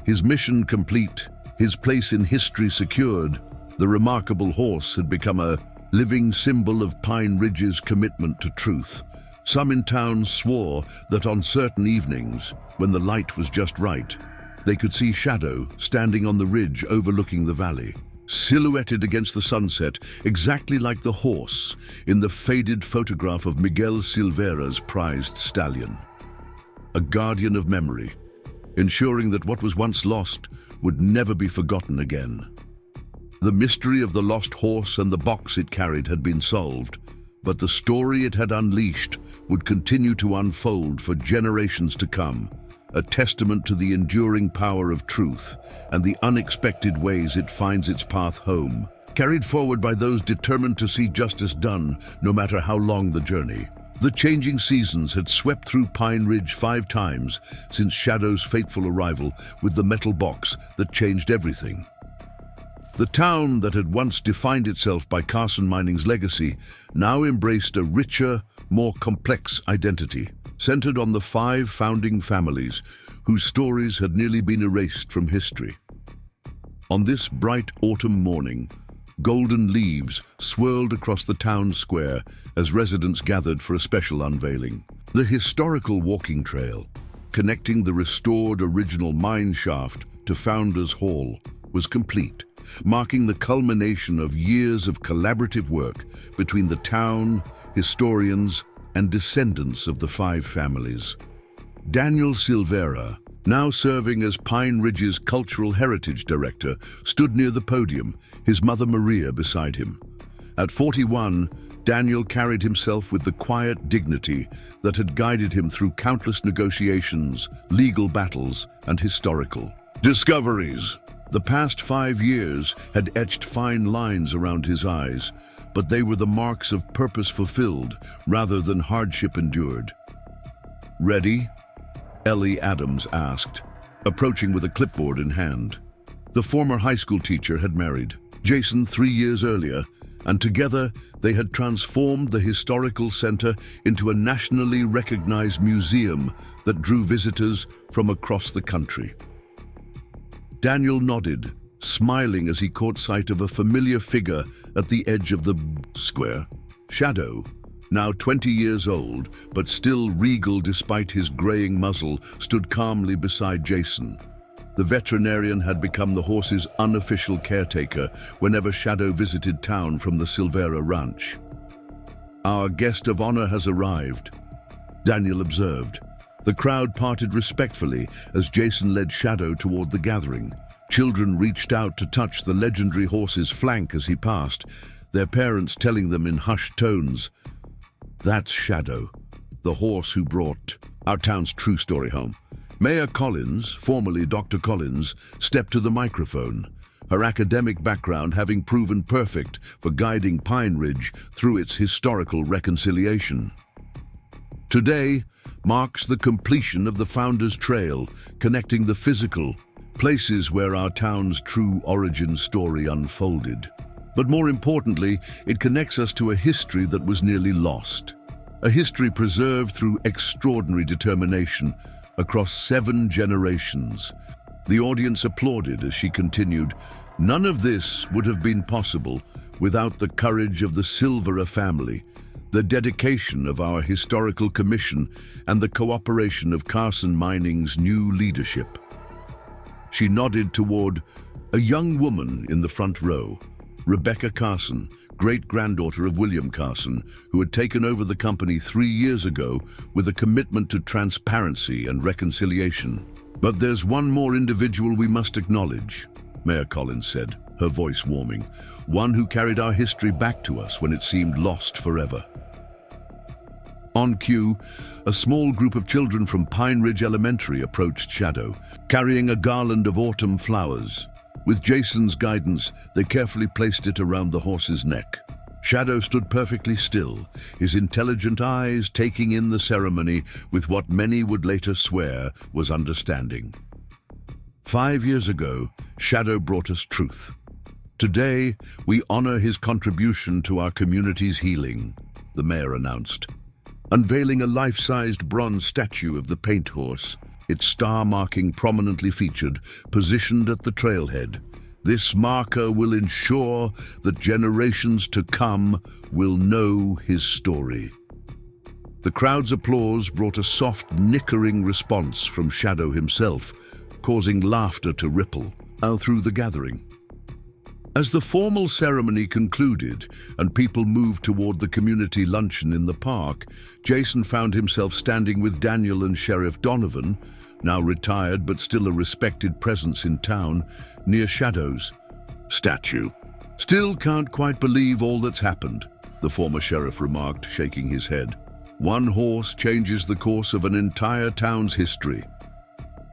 His mission complete, his place in history secured, the remarkable horse had become a living symbol of Pine Ridge's commitment to truth. Some in town swore that on certain evenings, when the light was just right, they could see Shadow standing on the ridge overlooking the valley, silhouetted against the sunset, exactly like the horse in the faded photograph of Miguel Silvera's prized stallion. A guardian of memory, ensuring that what was once lost would never be forgotten again. The mystery of the lost horse and the box it carried had been solved, but the story it had unleashed would continue to unfold for generations to come, a testament to the enduring power of truth and the unexpected ways it finds its path home, carried forward by those determined to see justice done, no matter how long the journey. The changing seasons had swept through Pine Ridge 5 times since Shadow's fateful arrival with the metal box that changed everything. The town that had once defined itself by Carson Mining's legacy now embraced a richer, more complex identity, centered on the 5 founding families whose stories had nearly been erased from history. On this bright autumn morning, golden leaves swirled across the town square as residents gathered for a special unveiling. The historical walking trail, connecting the restored original mine shaft to Founders Hall, was complete, marking the culmination of years of collaborative work between the town, historians, and descendants of the 5 families. Daniel Silvera, now serving as Pine Ridge's Cultural Heritage Director, stood near the podium, his mother Maria beside him. At 41, Daniel carried himself with the quiet dignity that had guided him through countless negotiations, legal battles, and historical discoveries. The past 5 years had etched fine lines around his eyes, but they were the marks of purpose fulfilled rather than hardship endured. "Ready?" Ellie Adams asked, approaching with a clipboard in hand. The former high school teacher had married Jason 3 years earlier, and together they had transformed the historical center into a nationally recognized museum that drew visitors from across the country. Daniel nodded, smiling as he caught sight of a familiar figure at the edge of the square. Shadow, now 20 years old, but still regal despite his graying muzzle, stood calmly beside Jason. The veterinarian had become the horse's unofficial caretaker whenever Shadow visited town from the Silvera ranch. "Our guest of honor has arrived," Daniel observed. The crowd parted respectfully as Jason led Shadow toward the gathering. Children reached out to touch the legendary horse's flank as he passed, their parents telling them in hushed tones, "That's Shadow, the horse who brought our town's true story home." Mayor Collins, formerly Dr. Collins, stepped to the microphone, her academic background having proven perfect for guiding Pine Ridge through its historical reconciliation. Today marks the completion of the Founders Trail, connecting the physical places where our town's true origin story unfolded. But more importantly, it connects us to a history that was nearly lost. A history preserved through extraordinary determination across 7 generations. The audience applauded as she continued, "None of this would have been possible without the courage of the Silvera family, the dedication of our historical commission, and the cooperation of Carson Mining's new leadership." She nodded toward a young woman in the front row, Rebecca Carson, great-granddaughter of William Carson, who had taken over the company 3 years ago with a commitment to transparency and reconciliation. "But there's one more individual we must acknowledge," Mayor Collins said, her voice warming, "one who carried our history back to us when it seemed lost forever." On cue, a small group of children from Pine Ridge Elementary approached Shadow, carrying a garland of autumn flowers. With Jason's guidance, they carefully placed it around the horse's neck. Shadow stood perfectly still, his intelligent eyes taking in the ceremony with what many would later swear was understanding. 5 years ago, Shadow brought us truth. Today, we honor his contribution to our community's healing, the mayor announced, unveiling a life-sized bronze statue of the paint horse, its star marking prominently featured, positioned at the trailhead. This marker will ensure that generations to come will know his story. The crowd's applause brought a soft, nickering response from Shadow himself, causing laughter to ripple out through the gathering. As the formal ceremony concluded and people moved toward the community luncheon in the park, Jason found himself standing with Daniel and Sheriff Donovan, now retired but still a respected presence in town, near Shadow's statue. "Still can't quite believe all that's happened," the former sheriff remarked, shaking his head. "One horse changes the course of an entire town's history."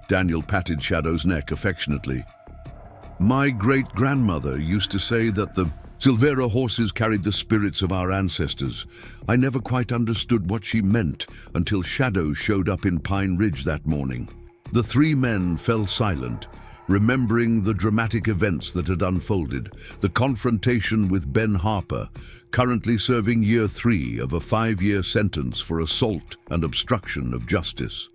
Daniel patted Shadow's neck affectionately. "My great-grandmother used to say that the Silvera horses carried the spirits of our ancestors. I never quite understood what she meant until Shadow showed up in Pine Ridge that morning." The three men fell silent, remembering the dramatic events that had unfolded, the confrontation with Ben Harper, currently serving year 3 of a 5-year sentence for assault and obstruction of justice.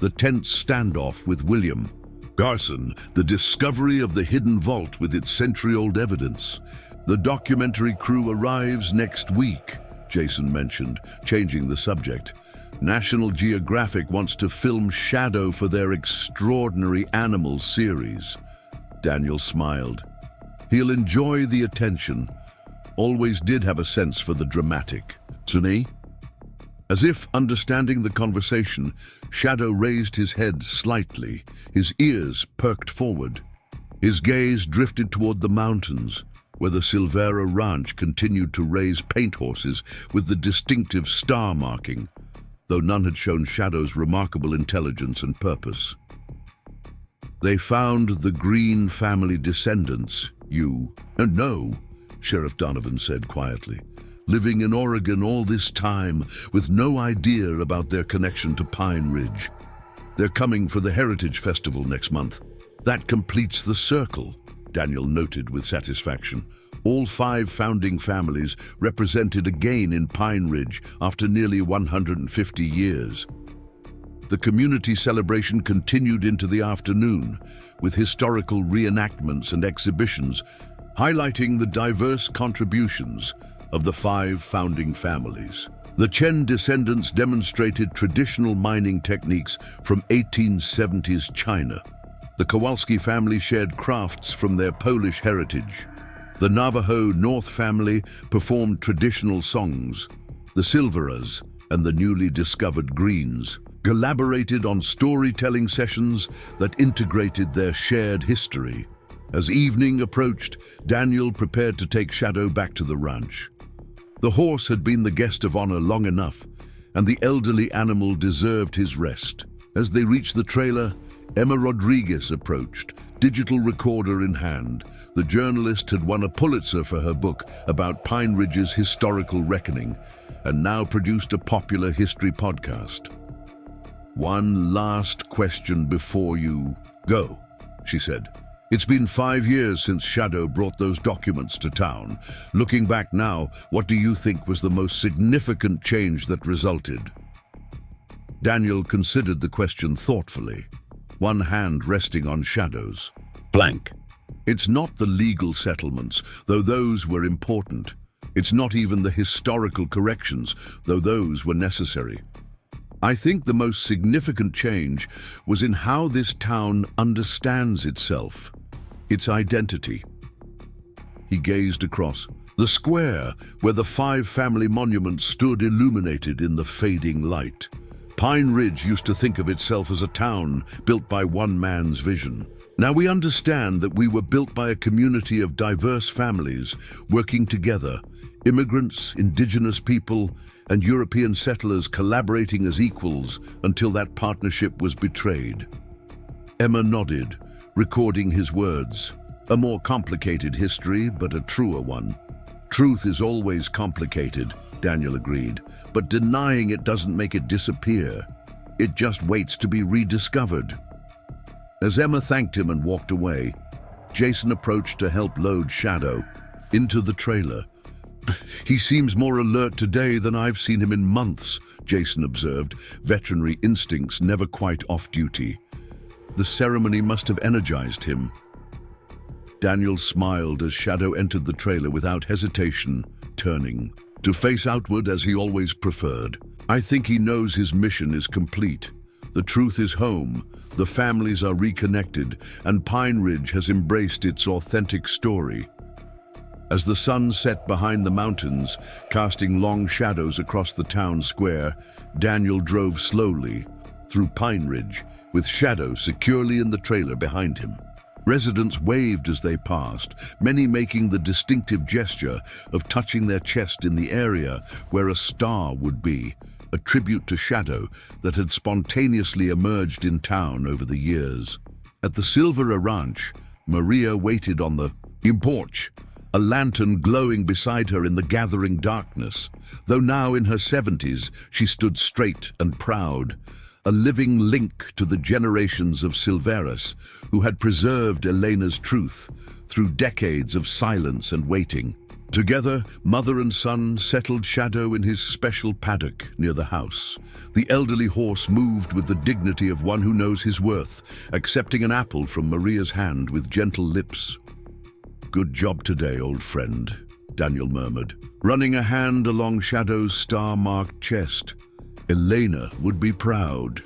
The tense standoff with William Carson, the discovery of the hidden vault with its century-old evidence. "The documentary crew arrives next week," Jason mentioned, changing the subject. "National Geographic wants to film Shadow for their extraordinary animal series." Daniel smiled. "He'll enjoy the attention. Always did have a sense for the dramatic." "Sunny?" As if understanding the conversation, Shadow raised his head slightly, his ears perked forward. His gaze drifted toward the mountains, where the Silvera Ranch continued to raise paint horses with the distinctive star marking, though none had shown Shadow's remarkable intelligence and purpose. "They found the Green family descendants, no," Sheriff Donovan said quietly, "living in Oregon all this time with no idea about their connection to Pine Ridge. They're coming for the Heritage Festival next month. That completes the circle," Daniel noted with satisfaction. All 5 founding families represented again in Pine Ridge after nearly 150 years. The community celebration continued into the afternoon, with historical reenactments and exhibitions highlighting the diverse contributions of the 5 founding families. The Chen descendants demonstrated traditional mining techniques from 1870s China. The Kowalski family shared crafts from their Polish heritage. The Navajo North family performed traditional songs. The Silveras and the newly discovered Greens collaborated on storytelling sessions that integrated their shared history. As evening approached, Daniel prepared to take Shadow back to the ranch. The horse had been the guest of honor long enough, and the elderly animal deserved his rest. As they reached the trailer, Emma Rodriguez approached, digital recorder in hand. The journalist had won a Pulitzer for her book about Pine Ridge's historical reckoning, and now produced a popular history podcast. "One last question before you go," she said. "It's been 5 years since Shadow brought those documents to town. Looking back now, what do you think was the most significant change that resulted?" Daniel considered the question thoughtfully, one hand resting on Shadow's. "Blank. It's not the legal settlements, though those were important. It's not even the historical corrections, though those were necessary. I think the most significant change was in how this town understands itself, its identity." He gazed across the square where the 5 family monuments stood illuminated in the fading light. Pine Ridge used to think of itself as a town built by one man's vision. Now we understand that we were built by a community of diverse families working together, immigrants, indigenous people, and European settlers collaborating as equals until that partnership was betrayed. Emma nodded, recording his words. "A more complicated history, but a truer one." "Truth is always complicated," Daniel agreed, "but denying it doesn't make it disappear. It just waits to be rediscovered." As Emma thanked him and walked away, Jason approached to help load Shadow into the trailer. "He seems more alert today than I've seen him in months," Jason observed, veterinary instincts never quite off duty. "The ceremony must have energized him." Daniel smiled as Shadow entered the trailer without hesitation, turning to face outward as he always preferred. "I think he knows his mission is complete. The truth is home, the families are reconnected, and Pine Ridge has embraced its authentic story." As the sun set behind the mountains, casting long shadows across the town square, Daniel drove slowly through Pine Ridge, with Shadow securely in the trailer behind him. Residents waved as they passed, many making the distinctive gesture of touching their chest in the area where a star would be, a tribute to Shadow that had spontaneously emerged in town over the years. At the Silvera Ranch, Maria waited on the porch, a lantern glowing beside her in the gathering darkness. Though now in her 70s, she stood straight and proud, a living link to the generations of Silveras who had preserved Elena's truth through decades of silence and waiting. Together, mother and son settled Shadow in his special paddock near the house. The elderly horse moved with the dignity of one who knows his worth, accepting an apple from Maria's hand with gentle lips. "Good job today, old friend," Daniel murmured, running a hand along Shadow's star-marked chest. Elena would be proud.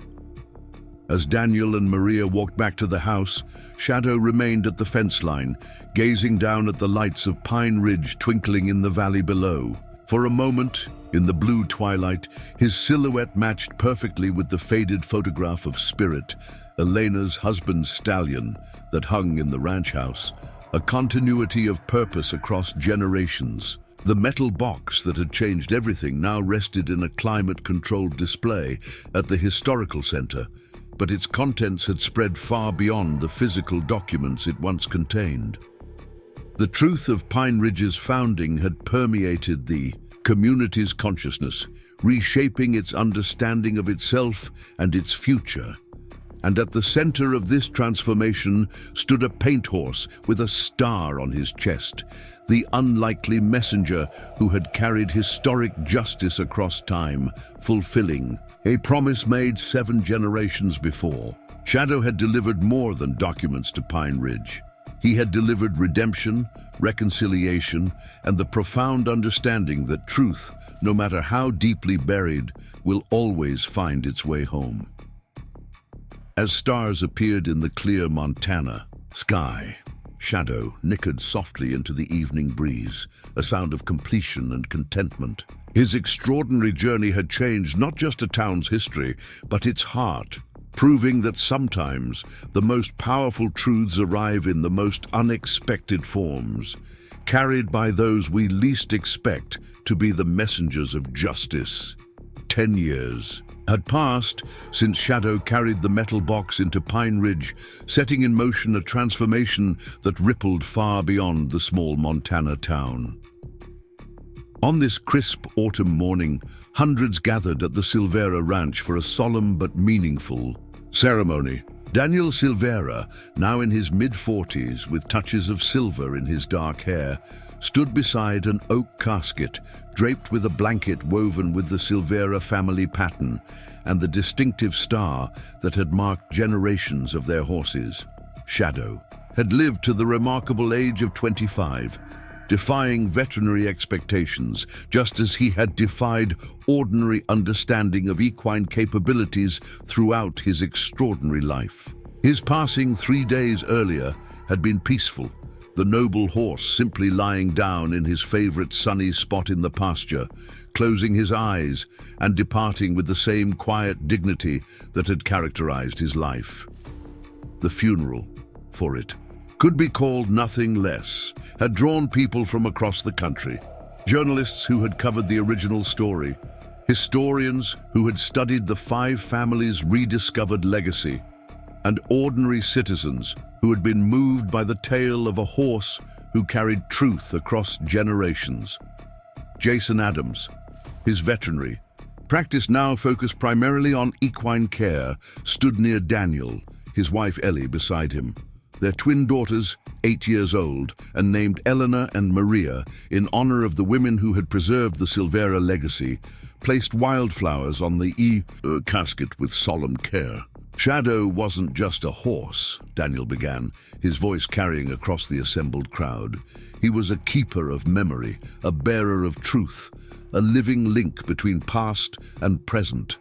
As Daniel and Maria walked back to the house, Shadow remained at the fence line, gazing down at the lights of Pine Ridge twinkling in the valley below. For a moment, in the blue twilight, his silhouette matched perfectly with the faded photograph of Spirit, Elena's husband's stallion, that hung in the ranch house, a continuity of purpose across generations. The metal box that had changed everything now rested in a climate-controlled display at the historical center, but its contents had spread far beyond the physical documents it once contained. The truth of Pine Ridge's founding had permeated the community's consciousness, reshaping its understanding of itself and its future. And at the center of this transformation stood a paint horse with a star on his chest, the unlikely messenger who had carried historic justice across time, fulfilling a promise made 7 generations before. Shadow had delivered more than documents to Pine Ridge. He had delivered redemption, reconciliation, and the profound understanding that truth, no matter how deeply buried, will always find its way home. As stars appeared in the clear Montana sky, Shadow nickered softly into the evening breeze, a sound of completion and contentment. His extraordinary journey had changed not just a town's history, but its heart, proving that sometimes the most powerful truths arrive in the most unexpected forms, carried by those we least expect to be the messengers of justice. 10 years had passed since Shadow carried the metal box into Pine Ridge, setting in motion a transformation that rippled far beyond the small Montana town. On this crisp autumn morning, hundreds gathered at the Silvera Ranch for a solemn but meaningful ceremony. Daniel Silvera, now in his mid-40s with touches of silver in his dark hair, stood beside an oak casket draped with a blanket woven with the Silvera family pattern and the distinctive star that had marked generations of their horses. Shadow had lived to the remarkable age of 25, defying veterinary expectations, just as he had defied ordinary understanding of equine capabilities throughout his extraordinary life. His passing 3 days earlier had been peaceful, the noble horse simply lying down in his favorite sunny spot in the pasture, closing his eyes and departing with the same quiet dignity that had characterized his life. The funeral, for it could be called nothing less, had drawn people from across the country. Journalists who had covered the original story, historians who had studied the 5 families' rediscovered legacy, and ordinary citizens who had been moved by the tale of a horse who carried truth across generations. Jason Adams, his veterinary practice now focused primarily on equine care, stood near Daniel, his wife Ellie beside him. Their twin daughters, 8 years old, and named Eleanor and Maria in honor of the women who had preserved the Silvera legacy, placed wildflowers on the casket with solemn care. Shadow wasn't just a horse, Daniel began, his voice carrying across the assembled crowd. He was a keeper of memory, a bearer of truth, a living link between past and present.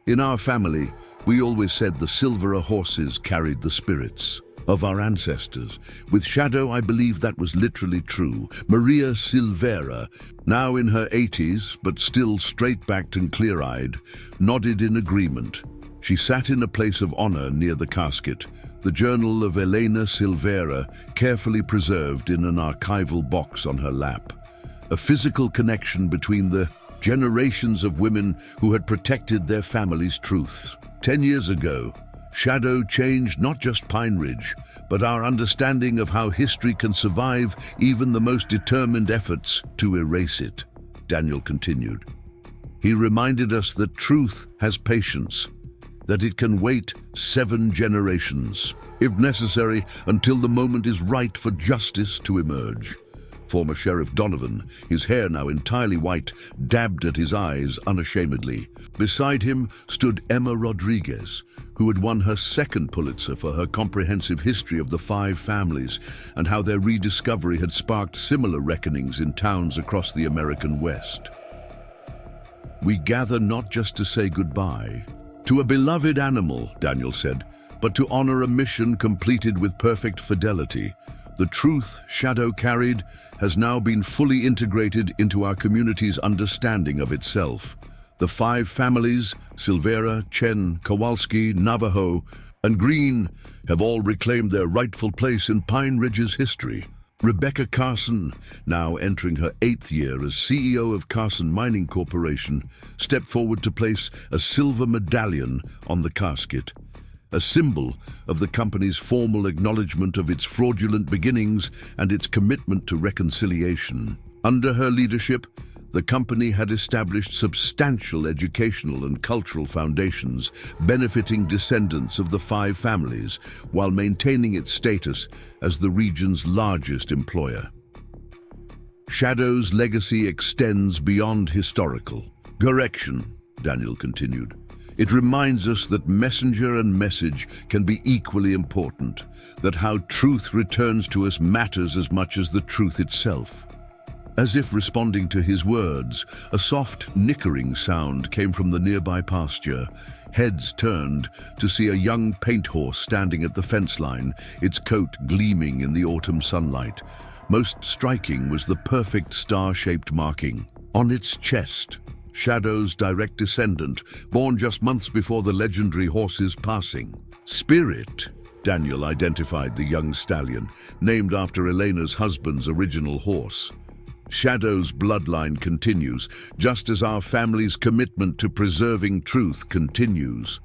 In our family, we always said the Silvera horses carried the spirits of our ancestors. With Shadow, I believe that was literally true. Maria Silvera, now in her 80s, but still straight-backed and clear-eyed, nodded in agreement. She sat in a place of honor near the casket, the journal of Elena Silvera carefully preserved in an archival box on her lap. A physical connection between the generations of women who had protected their family's truth. 10 years ago, Shadow changed not just Pine Ridge, but our understanding of how history can survive even the most determined efforts to erase it. Daniel continued. He reminded us that truth has patience, that it can wait 7 generations, if necessary, until the moment is right for justice to emerge. Former Sheriff Donovan, his hair now entirely white, dabbed at his eyes unashamedly. Beside him stood Emma Rodriguez, who had won her 2nd Pulitzer for her comprehensive history of the 5 families and how their rediscovery had sparked similar reckonings in towns across the American West. We gather not just to say goodbye to a beloved animal, Daniel said, but to honor a mission completed with perfect fidelity. The truth Shadow carried has now been fully integrated into our community's understanding of itself. The 5 families, Silvera, Chen, Kowalski, Navajo, and Green, have all reclaimed their rightful place in Pine Ridge's history. Rebecca Carson, now entering her 8th year as CEO of Carson Mining Corporation, stepped forward to place a silver medallion on the casket, a symbol of the company's formal acknowledgement of its fraudulent beginnings and its commitment to reconciliation. Under her leadership, the company had established substantial educational and cultural foundations, benefiting descendants of the 5 families, while maintaining its status as the region's largest employer. Shadow's legacy extends beyond historical correction, Daniel continued. It reminds us that messenger and message can be equally important, that how truth returns to us matters as much as the truth itself. As if responding to his words, a soft nickering sound came from the nearby pasture. Heads turned to see a young paint horse standing at the fence line, its coat gleaming in the autumn sunlight. Most striking was the perfect star-shaped marking on its chest. Shadow's direct descendant, born just months before the legendary horse's passing. Spirit, Daniel identified the young stallion, named after Elena's husband's original horse. Shadow's bloodline continues, just as our family's commitment to preserving truth continues.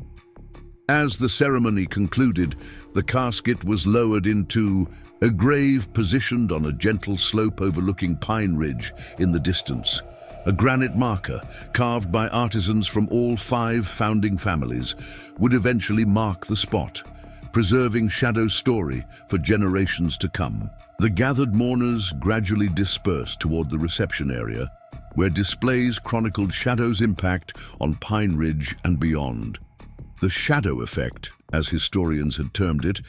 As the ceremony concluded, the casket was lowered into a grave positioned on a gentle slope overlooking Pine Ridge in the distance. A granite marker, carved by artisans from all 5 founding families, would eventually mark the spot, preserving Shadow's story for generations to come. The gathered mourners gradually dispersed toward the reception area, where displays chronicled Shadow's impact on Pine Ridge and beyond. The shadow effect, as historians had termed it,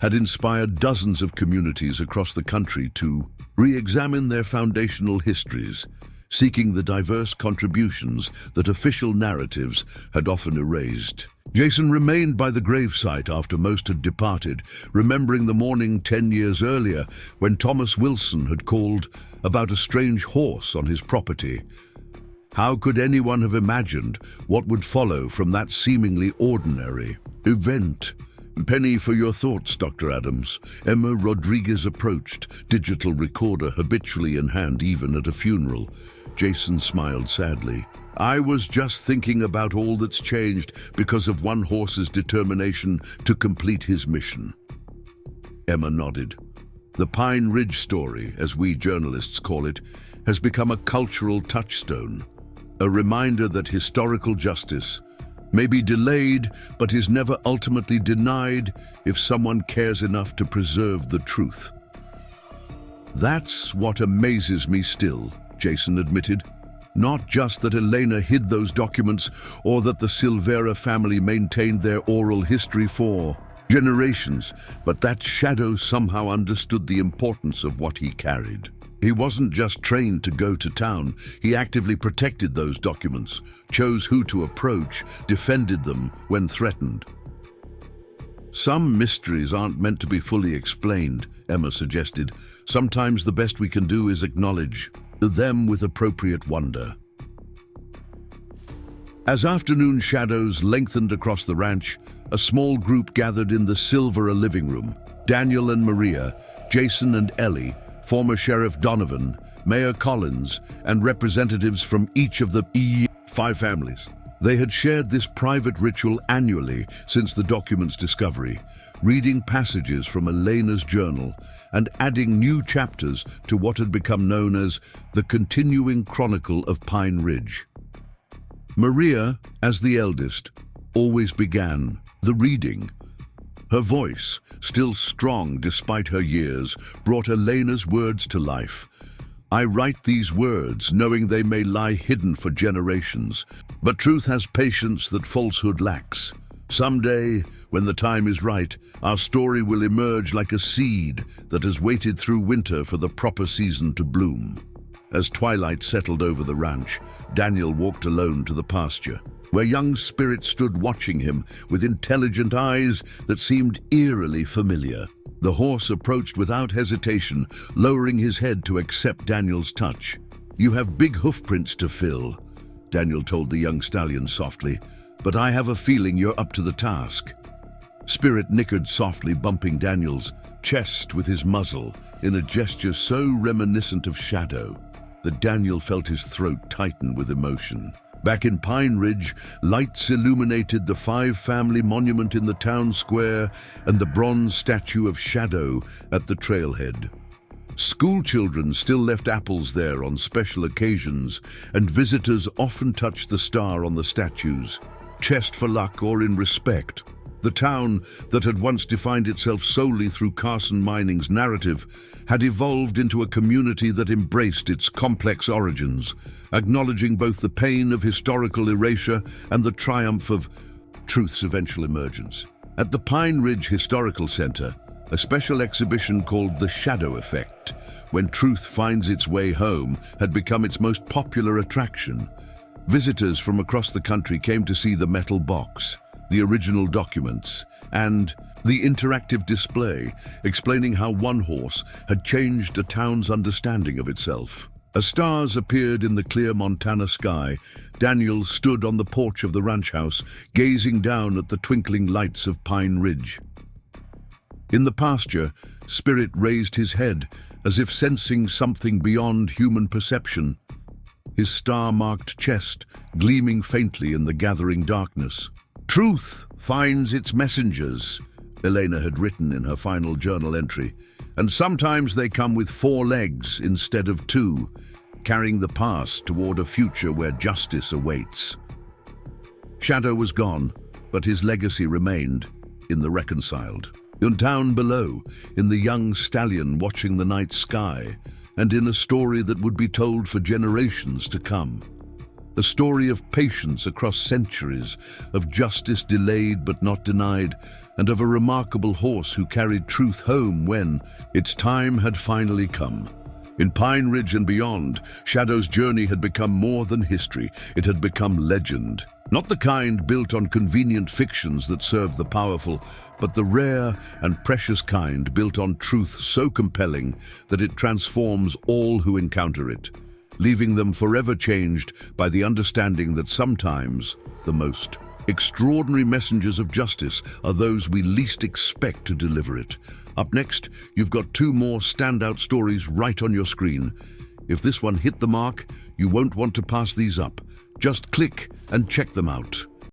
had inspired dozens of communities across the country to re-examine their foundational histories, seeking the diverse contributions that official narratives had often erased. Jason remained by the gravesite after most had departed, remembering the morning 10 years earlier when Thomas Wilson had called about a strange horse on his property. How could anyone have imagined what would follow from that seemingly ordinary event? Penny for your thoughts, Dr. Adams. Emma Rodriguez approached, digital recorder habitually in hand even at a funeral. Jason smiled sadly. I was just thinking about all that's changed because of one horse's determination to complete his mission. Emma nodded. The Pine Ridge story, as we journalists call it, has become a cultural touchstone, a reminder that historical justice may be delayed but is never ultimately denied if someone cares enough to preserve the truth. That's what amazes me still, Jason admitted. Not just that Elena hid those documents or that the Silvera family maintained their oral history for generations, but that Shadow somehow understood the importance of what he carried. He wasn't just trained to go to town, he actively protected those documents, chose who to approach, defended them when threatened. Some mysteries aren't meant to be fully explained, Emma suggested. Sometimes the best we can do is acknowledge them with appropriate wonder. As afternoon shadows lengthened across the ranch, a small group gathered in the Silvera living room. Daniel and Maria, Jason and Ellie, former Sheriff Donovan, Mayor Collins, and representatives from each of the five families. They had shared this private ritual annually since the document's discovery, reading passages from Elena's journal and adding new chapters to what had become known as the continuing chronicle of Pine Ridge. Maria, as the eldest, always began the reading. Her voice, still strong despite her years, brought Elena's words to life. I write these words knowing they may lie hidden for generations, but truth has patience that falsehood lacks. Someday, when the time is right, our story will emerge like a seed that has waited through winter for the proper season to bloom. As twilight settled over the ranch, Daniel walked alone to the pasture, where young Spirit stood watching him with intelligent eyes that seemed eerily familiar. The horse approached without hesitation, lowering his head to accept Daniel's touch. You have big hoofprints to fill, Daniel told the young stallion softly, but I have a feeling you're up to the task. Spirit nickered softly, bumping Daniel's chest with his muzzle in a gesture so reminiscent of Shadow that Daniel felt his throat tighten with emotion. Back in Pine Ridge, lights illuminated the five-family monument in the town square and the bronze statue of Shadow at the trailhead. School children still left apples there on special occasions, and visitors often touched the star on the statues, chest for luck or in respect. The town that had once defined itself solely through Carson Mining's narrative had evolved into a community that embraced its complex origins, acknowledging both the pain of historical erasure and the triumph of truth's eventual emergence. At the Pine Ridge Historical Center, a special exhibition called The Shadow Effect, When Truth Finds Its Way Home, had become its most popular attraction. Visitors from across the country came to see the metal box, the original documents, and the interactive display explaining how one horse had changed a town's understanding of itself. As stars appeared in the clear Montana sky, Daniel stood on the porch of the ranch house, gazing down at the twinkling lights of Pine Ridge. In the pasture, Spirit raised his head, as if sensing something beyond human perception, his star-marked chest gleaming faintly in the gathering darkness. Truth finds its messengers, Elena had written in her final journal entry, and sometimes they come with 4 legs instead of 2, carrying the past toward a future where justice awaits. Shadow was gone, but his legacy remained in the reconciled. In town below, in the young stallion watching the night sky, and in a story that would be told for generations to come. A story of patience across centuries, of justice delayed but not denied, and of a remarkable horse who carried truth home when its time had finally come. In Pine Ridge and beyond, Shadow's journey had become more than history. It had become legend. Not the kind built on convenient fictions that serve the powerful, but the rare and precious kind built on truth so compelling that it transforms all who encounter it, leaving them forever changed by the understanding that sometimes the most extraordinary messengers of justice are those we least expect to deliver it. Up next, you've got 2 more standout stories right on your screen. If this one hit the mark, you won't want to pass these up. Just click and check them out.